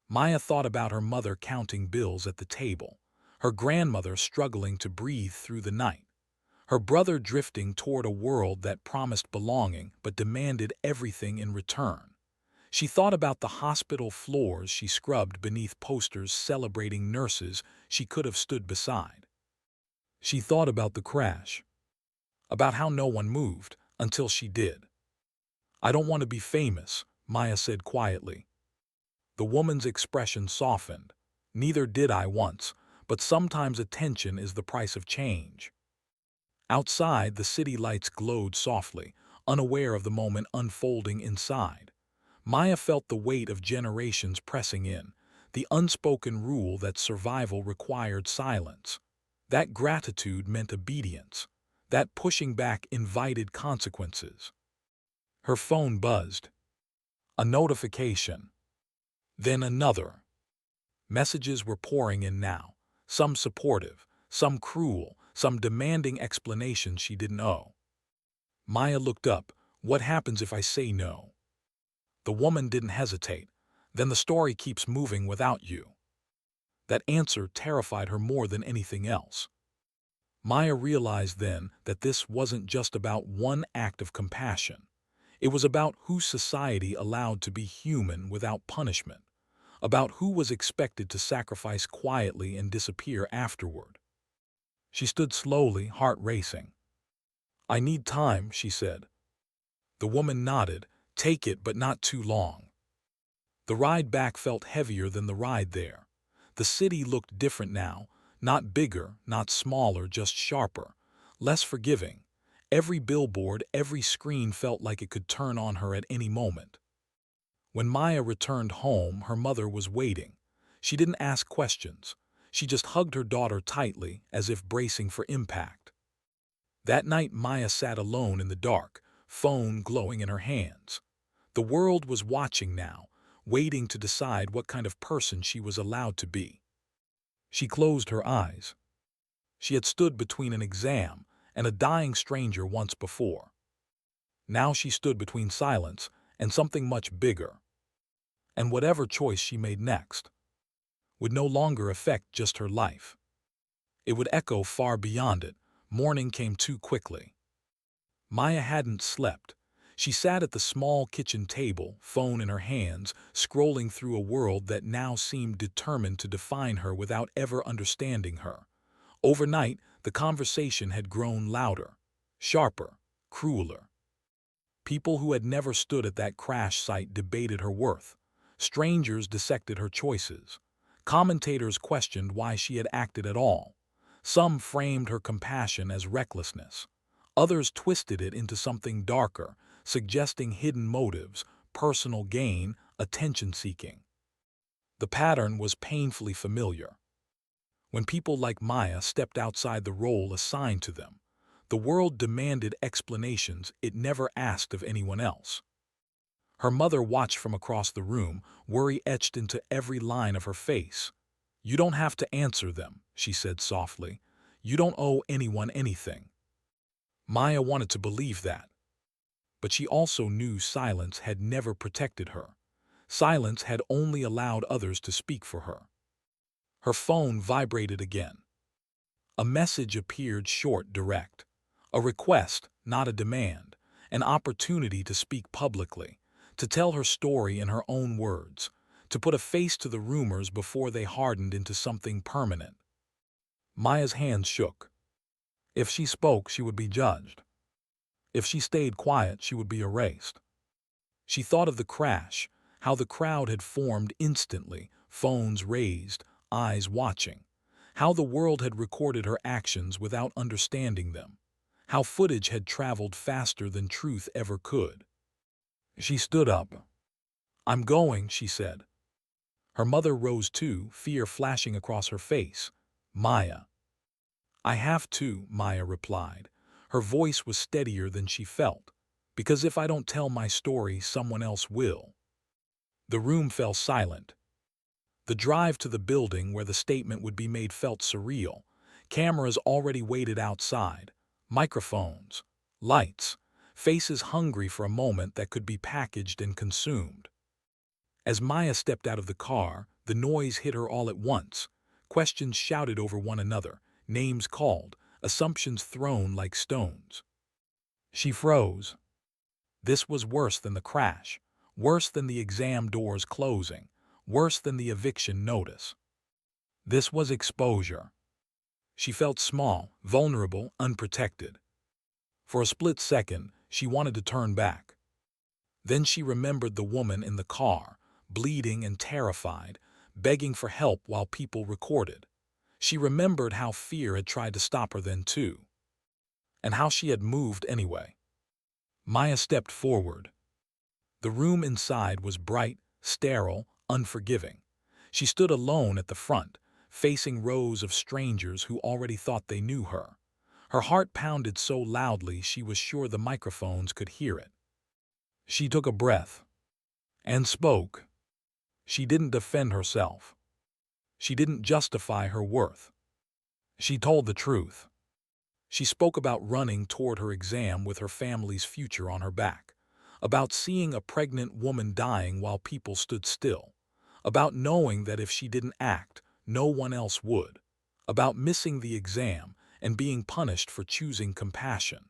Maya thought about her mother counting bills at the table, her grandmother struggling to breathe through the night, her brother drifting toward a world that promised belonging but demanded everything in return. She thought about the hospital floors she scrubbed beneath posters celebrating nurses she could have stood beside. She thought about the crash, about how no one moved until she did. "I don't want to be famous," Maya said quietly. The woman's expression softened. "Neither did I once, but sometimes attention is the price of change." Outside, the city lights glowed softly, unaware of the moment unfolding inside. Maya felt the weight of generations pressing in, the unspoken rule that survival required silence. That gratitude meant obedience. That pushing back invited consequences. Her phone buzzed. A notification. Then another. Messages were pouring in now, some supportive, some cruel, some demanding explanations she didn't owe. Maya looked up. "What happens if I say no?" The woman didn't hesitate. "Then the story keeps moving without you." That answer terrified her more than anything else. Maya realized then that this wasn't just about one act of compassion. It was about who society allowed to be human without punishment, about who was expected to sacrifice quietly and disappear afterward. She stood slowly, heart racing. "I need time," she said. The woman nodded. "Take it, but not too long." The ride back felt heavier than the ride there. The city looked different now, not bigger, not smaller, just sharper, less forgiving. Every billboard, every screen felt like it could turn on her at any moment. When Maya returned home, her mother was waiting. She didn't ask questions. She just hugged her daughter tightly, as if bracing for impact. That night Maya sat alone in the dark, phone glowing in her hands. The world was watching now, waiting to decide what kind of person she was allowed to be. She closed her eyes. She had stood between an exam and a dying stranger once before. Now she stood between silence and something much bigger. And whatever choice she made next would no longer affect just her life. It would echo far beyond it. Morning came too quickly. Maya hadn't slept. She sat at the small kitchen table, phone in her hands, scrolling through a world that now seemed determined to define her without ever understanding her. Overnight, the conversation had grown louder, sharper, crueler. People who had never stood at that crash site debated her worth. Strangers dissected her choices. Commentators questioned why she had acted at all. Some framed her compassion as recklessness. Others twisted it into something darker, suggesting hidden motives, personal gain, attention-seeking. The pattern was painfully familiar. When people like Maya stepped outside the role assigned to them, the world demanded explanations it never asked of anyone else. Her mother watched from across the room, worry etched into every line of her face. "You don't have to answer them," she said softly. "You don't owe anyone anything." Maya wanted to believe that. But she also knew silence had never protected her. Silence had only allowed others to speak for her. Her phone vibrated again. A message appeared short, direct. A request, not a demand. An opportunity to speak publicly, to tell her story in her own words, to put a face to the rumors before they hardened into something permanent. Maya's hands shook. If she spoke, she would be judged. If she stayed quiet, she would be erased. She thought of the crash, how the crowd had formed instantly, phones raised, eyes watching. How the world had recorded her actions without understanding them. How footage had traveled faster than truth ever could. She stood up. "I'm going," she said. Her mother rose too, fear flashing across her face. "Maya." I have to, Maya replied. Her voice was steadier than she felt. Because if I don't tell my story, someone else will. The room fell silent. The drive to the building where the statement would be made felt surreal. Cameras already waited outside. Microphones. Lights. Faces hungry for a moment that could be packaged and consumed. As Maya stepped out of the car, the noise hit her all at once. Questions shouted over one another, names called, assumptions thrown like stones. She froze. This was worse than the crash, worse than the exam doors closing, worse than the eviction notice. This was exposure. She felt small, vulnerable, unprotected. For a split second, she wanted to turn back. Then she remembered the woman in the car, bleeding and terrified, begging for help while people recorded. She remembered how fear had tried to stop her then too, and how she had moved anyway. Maya stepped forward. The room inside was bright, sterile, unforgiving. She stood alone at the front, facing rows of strangers who already thought they knew her. Her heart pounded so loudly she was sure the microphones could hear it. She took a breath and spoke. She didn't defend herself. She didn't justify her worth. She told the truth. She spoke about running toward her exam with her family's future on her back, about seeing a pregnant woman dying while people stood still, about knowing that if she didn't act, no one else would, about missing the exam and being punished for choosing compassion.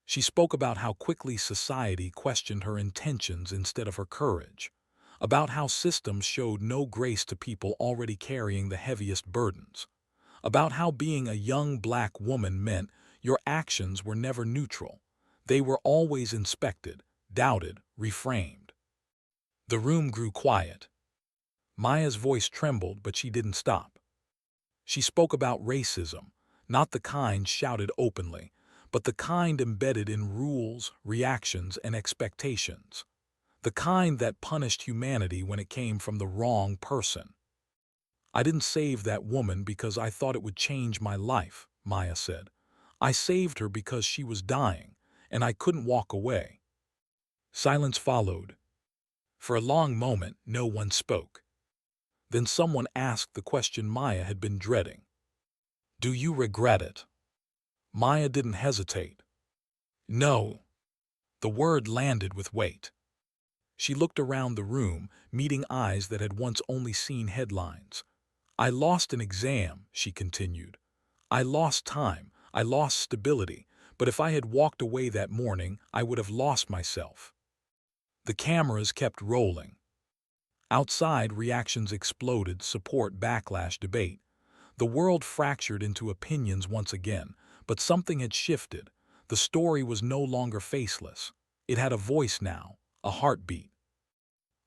She spoke about how quickly society questioned her intentions instead of her courage, about how systems showed no grace to people already carrying the heaviest burdens, about how being a young black woman meant your actions were never neutral. They were always inspected, doubted, reframed. The room grew quiet. Maya's voice trembled, but she didn't stop. She spoke about racism, not the kind shouted openly, but the kind embedded in rules, reactions, and expectations. The kind that punished humanity when it came from the wrong person. I didn't save that woman because I thought it would change my life, Maya said. I saved her because she was dying, and I couldn't walk away. Silence followed. For a long moment, no one spoke. Then someone asked the question Maya had been dreading. Do you regret it? Maya didn't hesitate. No. The word landed with weight. She looked around the room, meeting eyes that had once only seen headlines. I lost an exam, she continued. I lost time, I lost stability, but if I had walked away that morning, I would have lost myself. The cameras kept rolling. Outside, reactions exploded, support, backlash, debate. The world fractured into opinions once again, but something had shifted. The story was no longer faceless. It had a voice now, a heartbeat.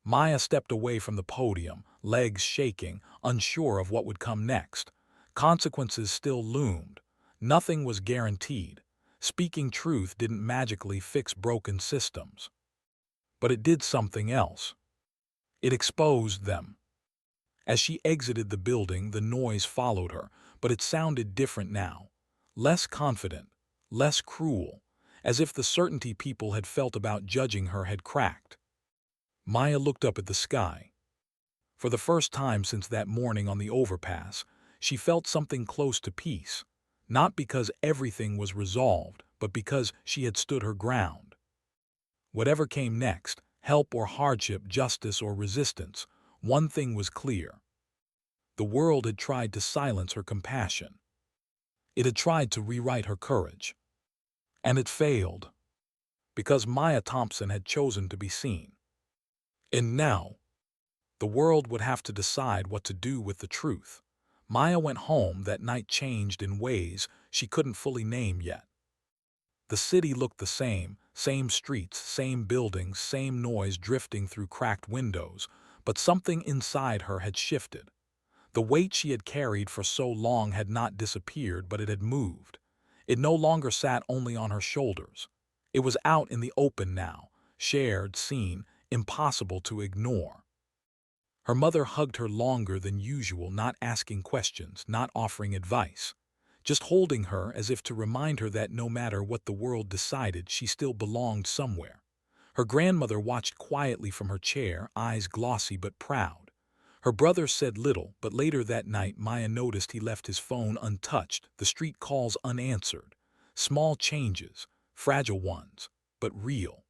Maya stepped away from the podium, legs shaking, unsure of what would come next. Consequences still loomed. Nothing was guaranteed. Speaking truth didn't magically fix broken systems. But it did something else. It exposed them. As she exited the building, the noise followed her, but it sounded different now. Less confident, less cruel, as if the certainty people had felt about judging her had cracked. Maya looked up at the sky. For the first time since that morning on the overpass, she felt something close to peace, not because everything was resolved, but because she had stood her ground. Whatever came next, help or hardship, justice or resistance, one thing was clear. The world had tried to silence her compassion. It had tried to rewrite her courage. And it failed. Because Maya Thompson had chosen to be seen. And now, the world would have to decide what to do with the truth. Maya went home that night changed in ways she couldn't fully name yet. The city looked the same streets, same buildings, same noise drifting through cracked windows, but something inside her had shifted. The weight she had carried for so long had not disappeared, but it had moved. It no longer sat only on her shoulders. It was out in the open now, shared, seen, impossible to ignore. Her mother hugged her longer than usual, not asking questions, not offering advice, just holding her as if to remind her that no matter what the world decided, she still belonged somewhere. Her grandmother watched quietly from her chair, eyes glossy but proud. Her brother said little, but later that night Maya noticed he left his phone untouched, the street calls unanswered. Small changes, fragile ones, but real.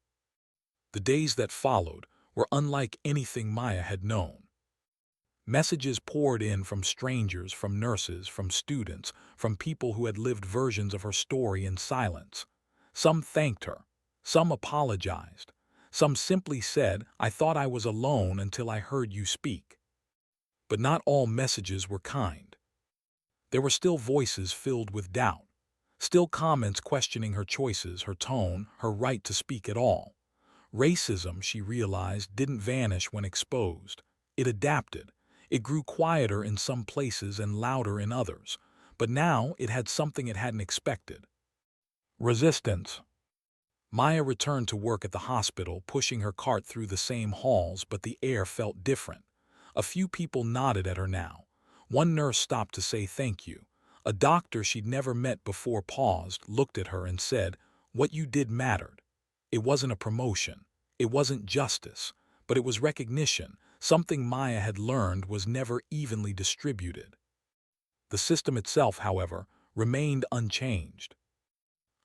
The days that followed were unlike anything Maya had known. Messages poured in from strangers, from nurses, from students, from people who had lived versions of her story in silence. Some thanked her, some apologized, some simply said, "I thought I was alone until I heard you speak." But not all messages were kind. There were still voices filled with doubt, still comments questioning her choices, her tone, her right to speak at all. Racism, she realized, didn't vanish when exposed. It adapted. It grew quieter in some places and louder in others. But now it had something it hadn't expected. Resistance. Maya returned to work at the hospital, pushing her cart through the same halls, but the air felt different. A few people nodded at her now. One nurse stopped to say thank you. A doctor she'd never met before paused, looked at her and said, "What you did mattered." It wasn't a promotion. It wasn't justice. But it was recognition, something Maya had learned was never evenly distributed. The system itself, however, remained unchanged.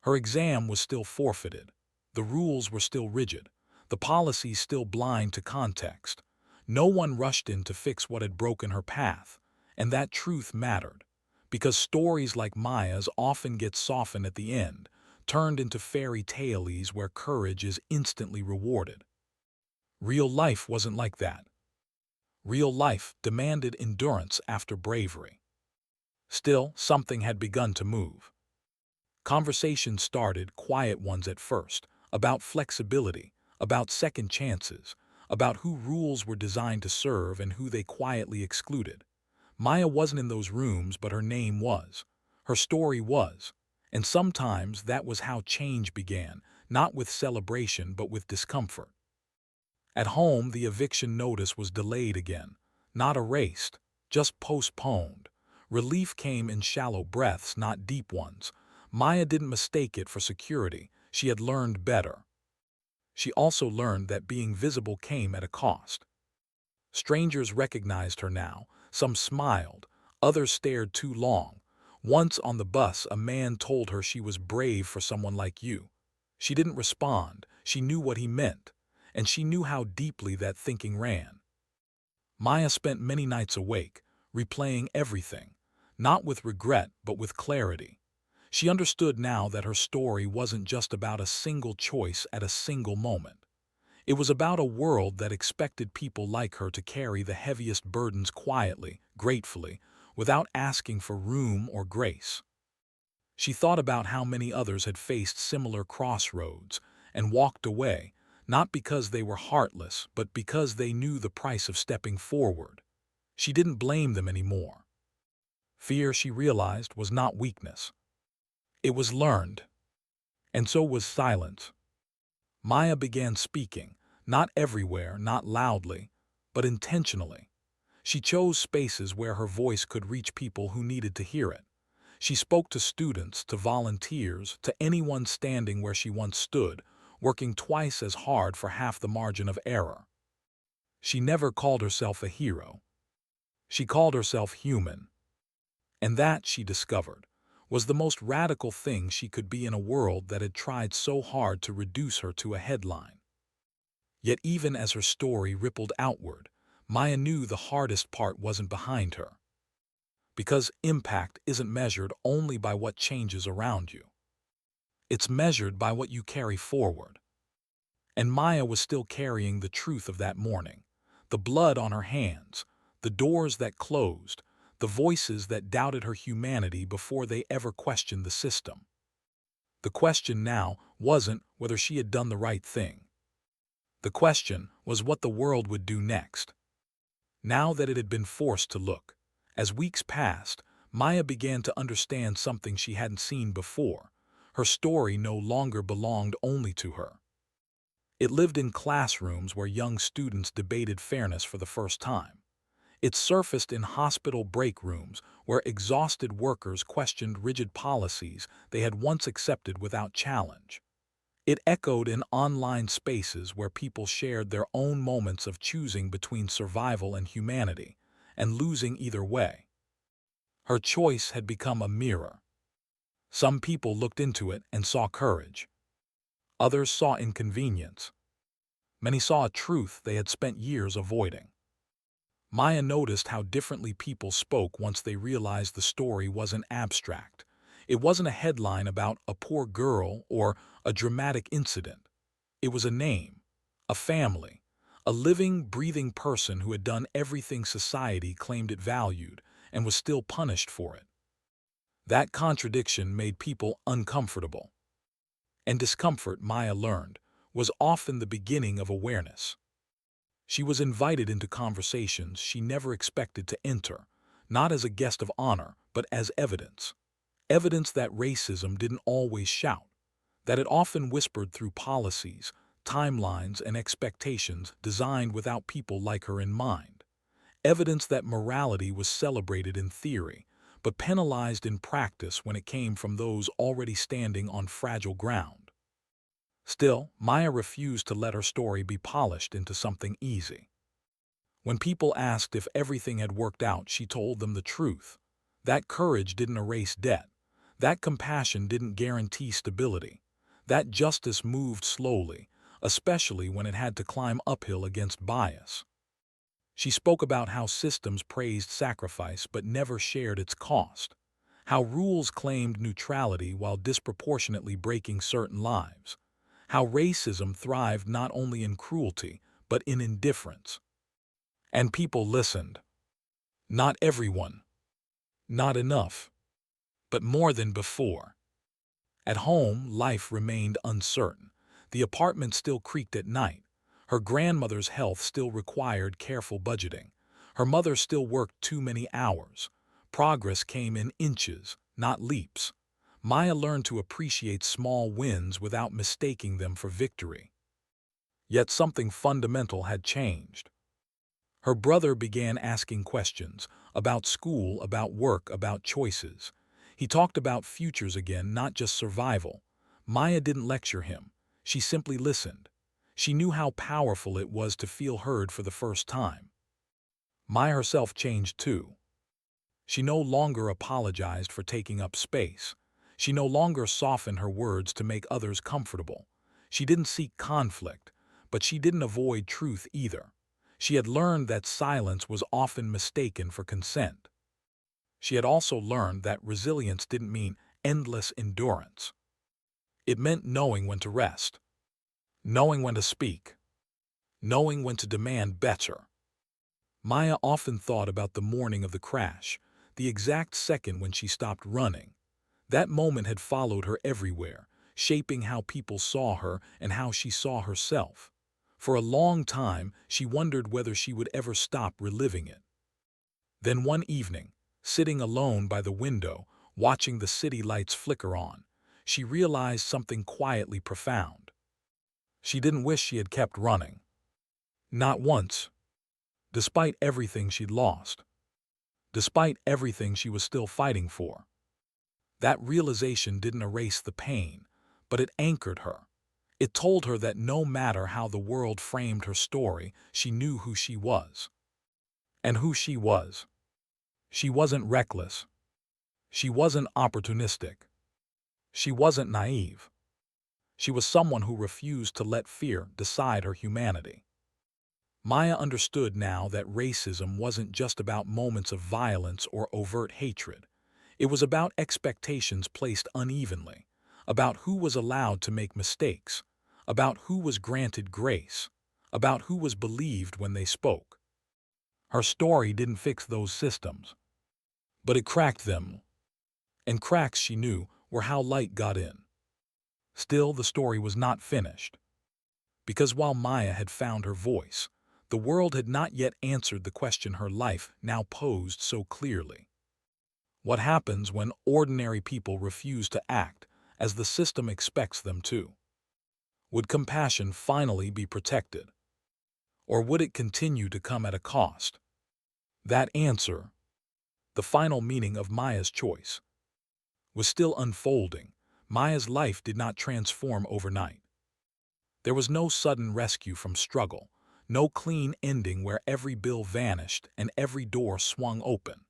Her exam was still forfeited. The rules were still rigid. The policies still blind to context. No one rushed in to fix what had broken her path. And that truth mattered. Because stories like Maya's often get softened at the end, turned into fairy tales where courage is instantly rewarded. Real life wasn't like that. Real life demanded endurance after bravery. Still, something had begun to move. Conversations started, quiet ones at first, about flexibility, about second chances, about who rules were designed to serve and who they quietly excluded. Maya wasn't in those rooms, but her name was. Her story was. And sometimes that was how change began, not with celebration but with discomfort. At home, the eviction notice was delayed again, not erased, just postponed. Relief came in shallow breaths, not deep ones. Maya didn't mistake it for security. She had learned better. She also learned that being visible came at a cost. Strangers recognized her now. Some smiled, others stared too long. Once on the bus, a man told her she was brave for someone like you. She didn't respond. She knew what he meant, and she knew how deeply that thinking ran. Maya spent many nights awake, replaying everything, not with regret but with clarity. She understood now that her story wasn't just about a single choice at a single moment. It was about a world that expected people like her to carry the heaviest burdens quietly, gratefully, without asking for room or grace. She thought about how many others had faced similar crossroads and walked away, not because they were heartless, but because they knew the price of stepping forward. She didn't blame them anymore. Fear, she realized, was not weakness. It was learned. And so was silence. Maya began speaking, not everywhere, not loudly, but intentionally. She chose spaces where her voice could reach people who needed to hear it. She spoke to students, to volunteers, to anyone standing where she once stood, working twice as hard for half the margin of error. She never called herself a hero. She called herself human. And that, she discovered, was the most radical thing she could be in a world that had tried so hard to reduce her to a headline. Yet even as her story rippled outward, Maya knew the hardest part wasn't behind her. Because impact isn't measured only by what changes around you. It's measured by what you carry forward. And Maya was still carrying the truth of that morning, the blood on her hands, the doors that closed, the voices that doubted her humanity before they ever questioned the system. The question now wasn't whether she had done the right thing. The question was what the world would do next. Now that it had been forced to look, as weeks passed, Maya began to understand something she hadn't seen before. Her story no longer belonged only to her. It lived in classrooms where young students debated fairness for the first time. It surfaced in hospital break rooms where exhausted workers questioned rigid policies they had once accepted without challenge. It echoed in online spaces where people shared their own moments of choosing between survival and humanity, and losing either way. Her choice had become a mirror. Some people looked into it and saw courage. Others saw inconvenience. Many saw a truth they had spent years avoiding. Maya noticed how differently people spoke once they realized the story wasn't abstract. It wasn't a headline about a poor girl or a dramatic incident. It was a name, a family, a living, breathing person who had done everything society claimed it valued and was still punished for it. That contradiction made people uncomfortable. And discomfort, Maya learned, was often the beginning of awareness. She was invited into conversations she never expected to enter, not as a guest of honor, but as evidence. Evidence that racism didn't always shout, that it often whispered through policies, timelines, and expectations designed without people like her in mind. Evidence that morality was celebrated in theory, but penalized in practice when it came from those already standing on fragile ground. Still, Maya refused to let her story be polished into something easy. When people asked if everything had worked out, she told them the truth. That courage didn't erase debt. That compassion didn't guarantee stability. That justice moved slowly, especially when it had to climb uphill against bias. She spoke about how systems praised sacrifice but never shared its cost, how rules claimed neutrality while disproportionately breaking certain lives, how racism thrived not only in cruelty but in indifference. And people listened. Not everyone. Not enough. But more than before. At home, life remained uncertain. The apartment still creaked at night. Her grandmother's health still required careful budgeting. Her mother still worked too many hours. Progress came in inches, not leaps. Maya learned to appreciate small wins without mistaking them for victory. Yet something fundamental had changed. Her brother began asking questions about school, about work, about choices. He talked about futures again, not just survival. Maya didn't lecture him. She simply listened. She knew how powerful it was to feel heard for the first time. Maya herself changed too. She no longer apologized for taking up space. She no longer softened her words to make others comfortable. She didn't seek conflict, but she didn't avoid truth either. She had learned that silence was often mistaken for consent. She had also learned that resilience didn't mean endless endurance. It meant knowing when to rest, knowing when to speak, knowing when to demand better. Maya often thought about the morning of the crash, the exact second when she stopped running. That moment had followed her everywhere, shaping how people saw her and how she saw herself. For a long time, she wondered whether she would ever stop reliving it. Then one evening, sitting alone by the window, watching the city lights flicker on, she realized something quietly profound. She didn't wish she had kept running. Not once. Despite everything she'd lost. Despite everything she was still fighting for. That realization didn't erase the pain, but it anchored her. It told her that no matter how the world framed her story, she knew who she was. And who she was. She wasn't reckless. She wasn't opportunistic. She wasn't naive. She was someone who refused to let fear decide her humanity. Maya understood now that racism wasn't just about moments of violence or overt hatred. It was about expectations placed unevenly, about who was allowed to make mistakes, about who was granted grace, about who was believed when they spoke. Her story didn't fix those systems, but it cracked them. And cracks, she knew, were how light got in. Still, the story was not finished. Because while Maya had found her voice, the world had not yet answered the question her life now posed so clearly. What happens when ordinary people refuse to act as the system expects them to? Would compassion finally be protected? Or would it continue to come at a cost? That answer, the final meaning of Maya's choice, was still unfolding. Maya's life did not transform overnight. There was no sudden rescue from struggle, no clean ending where every bill vanished and every door swung open.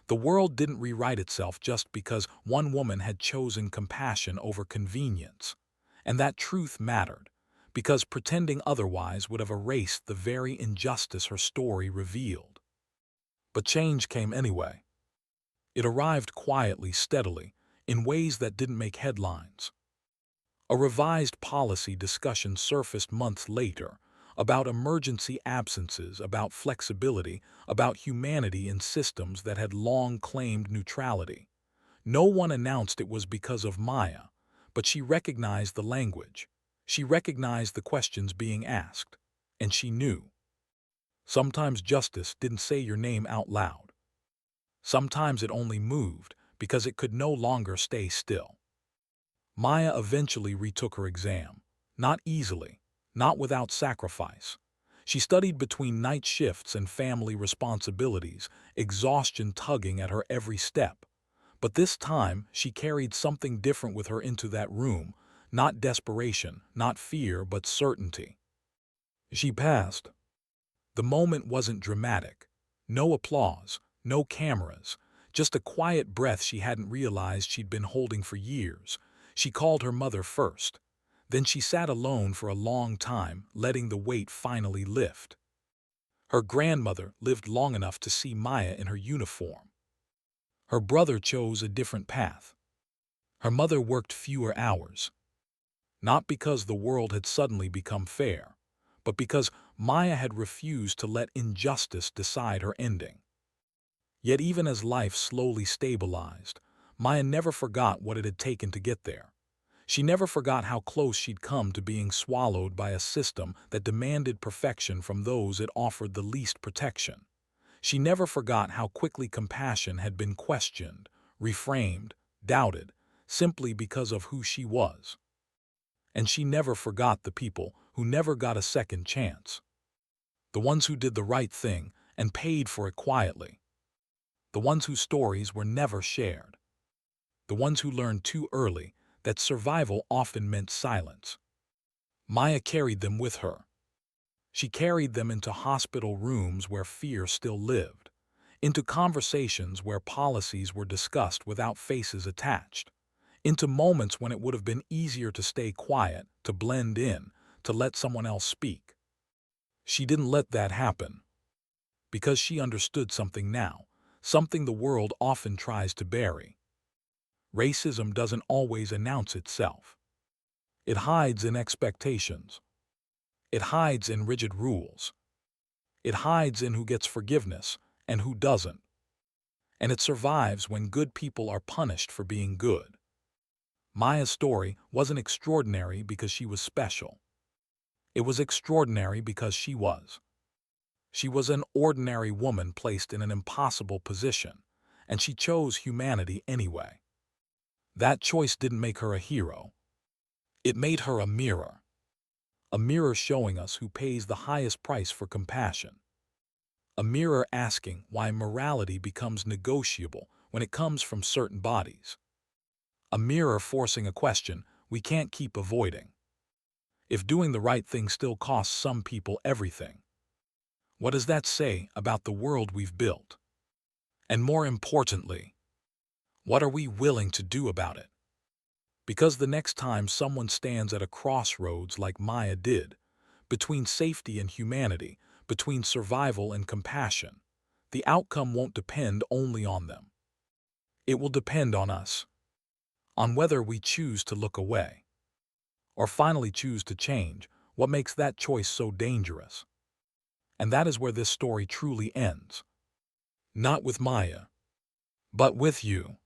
The world didn't rewrite itself just because one woman had chosen compassion over convenience. And that truth mattered, because pretending otherwise would have erased the very injustice her story revealed. But change came anyway. It arrived quietly, steadily, in ways that didn't make headlines. A revised policy discussion surfaced months later about emergency absences, about flexibility, about humanity in systems that had long claimed neutrality. No one announced it was because of Maya, but she recognized the language. She recognized the questions being asked, and she knew. Sometimes justice didn't say your name out loud. Sometimes it only moved because it could no longer stay still. Maya eventually retook her exam, not easily, not without sacrifice. She studied between night shifts and family responsibilities, exhaustion tugging at her every step. But this time, she carried something different with her into that room, not desperation, not fear, but certainty. She passed. The moment wasn't dramatic. No applause, no cameras, just a quiet breath she hadn't realized she'd been holding for years. She called her mother first. Then she sat alone for a long time, letting the weight finally lift. Her grandmother lived long enough to see Maya in her uniform. Her brother chose a different path. Her mother worked fewer hours. Not because the world had suddenly become fair, but because Maya had refused to let injustice decide her ending. Yet even as life slowly stabilized, Maya never forgot what it had taken to get there. She never forgot how close she'd come to being swallowed by a system that demanded perfection from those it offered the least protection. She never forgot how quickly compassion had been questioned, reframed, doubted, simply because of who she was. And she never forgot the people who never got a second chance. The ones who did the right thing and paid for it quietly. The ones whose stories were never shared. The ones who learned too early that survival often meant silence. Maya carried them with her. She carried them into hospital rooms where fear still lived, into conversations where policies were discussed without faces attached, into moments when it would have been easier to stay quiet, to blend in, to let someone else speak. She didn't let that happen, because she understood something now, something the world often tries to bury. Racism doesn't always announce itself. It hides in expectations. It hides in rigid rules. It hides in who gets forgiveness and who doesn't. And it survives when good people are punished for being good. Maya's story wasn't extraordinary because she was special. It was extraordinary because she was. She was an ordinary woman placed in an impossible position, and she chose humanity anyway. That choice didn't make her a hero. It made her a mirror showing us who pays the highest price for compassion. A mirror asking why morality becomes negotiable when it comes from certain bodies. A mirror forcing a question we can't keep avoiding. If doing the right thing still costs some people everything, what does that say about the world we've built? And more importantly, what are we willing to do about it? Because the next time someone stands at a crossroads like Maya did, between safety and humanity, between survival and compassion, the outcome won't depend only on them. It will depend on us, on whether we choose to look away, or finally choose to change. What makes that choice so dangerous? And that is where this story truly ends. Not with Maya, but with you.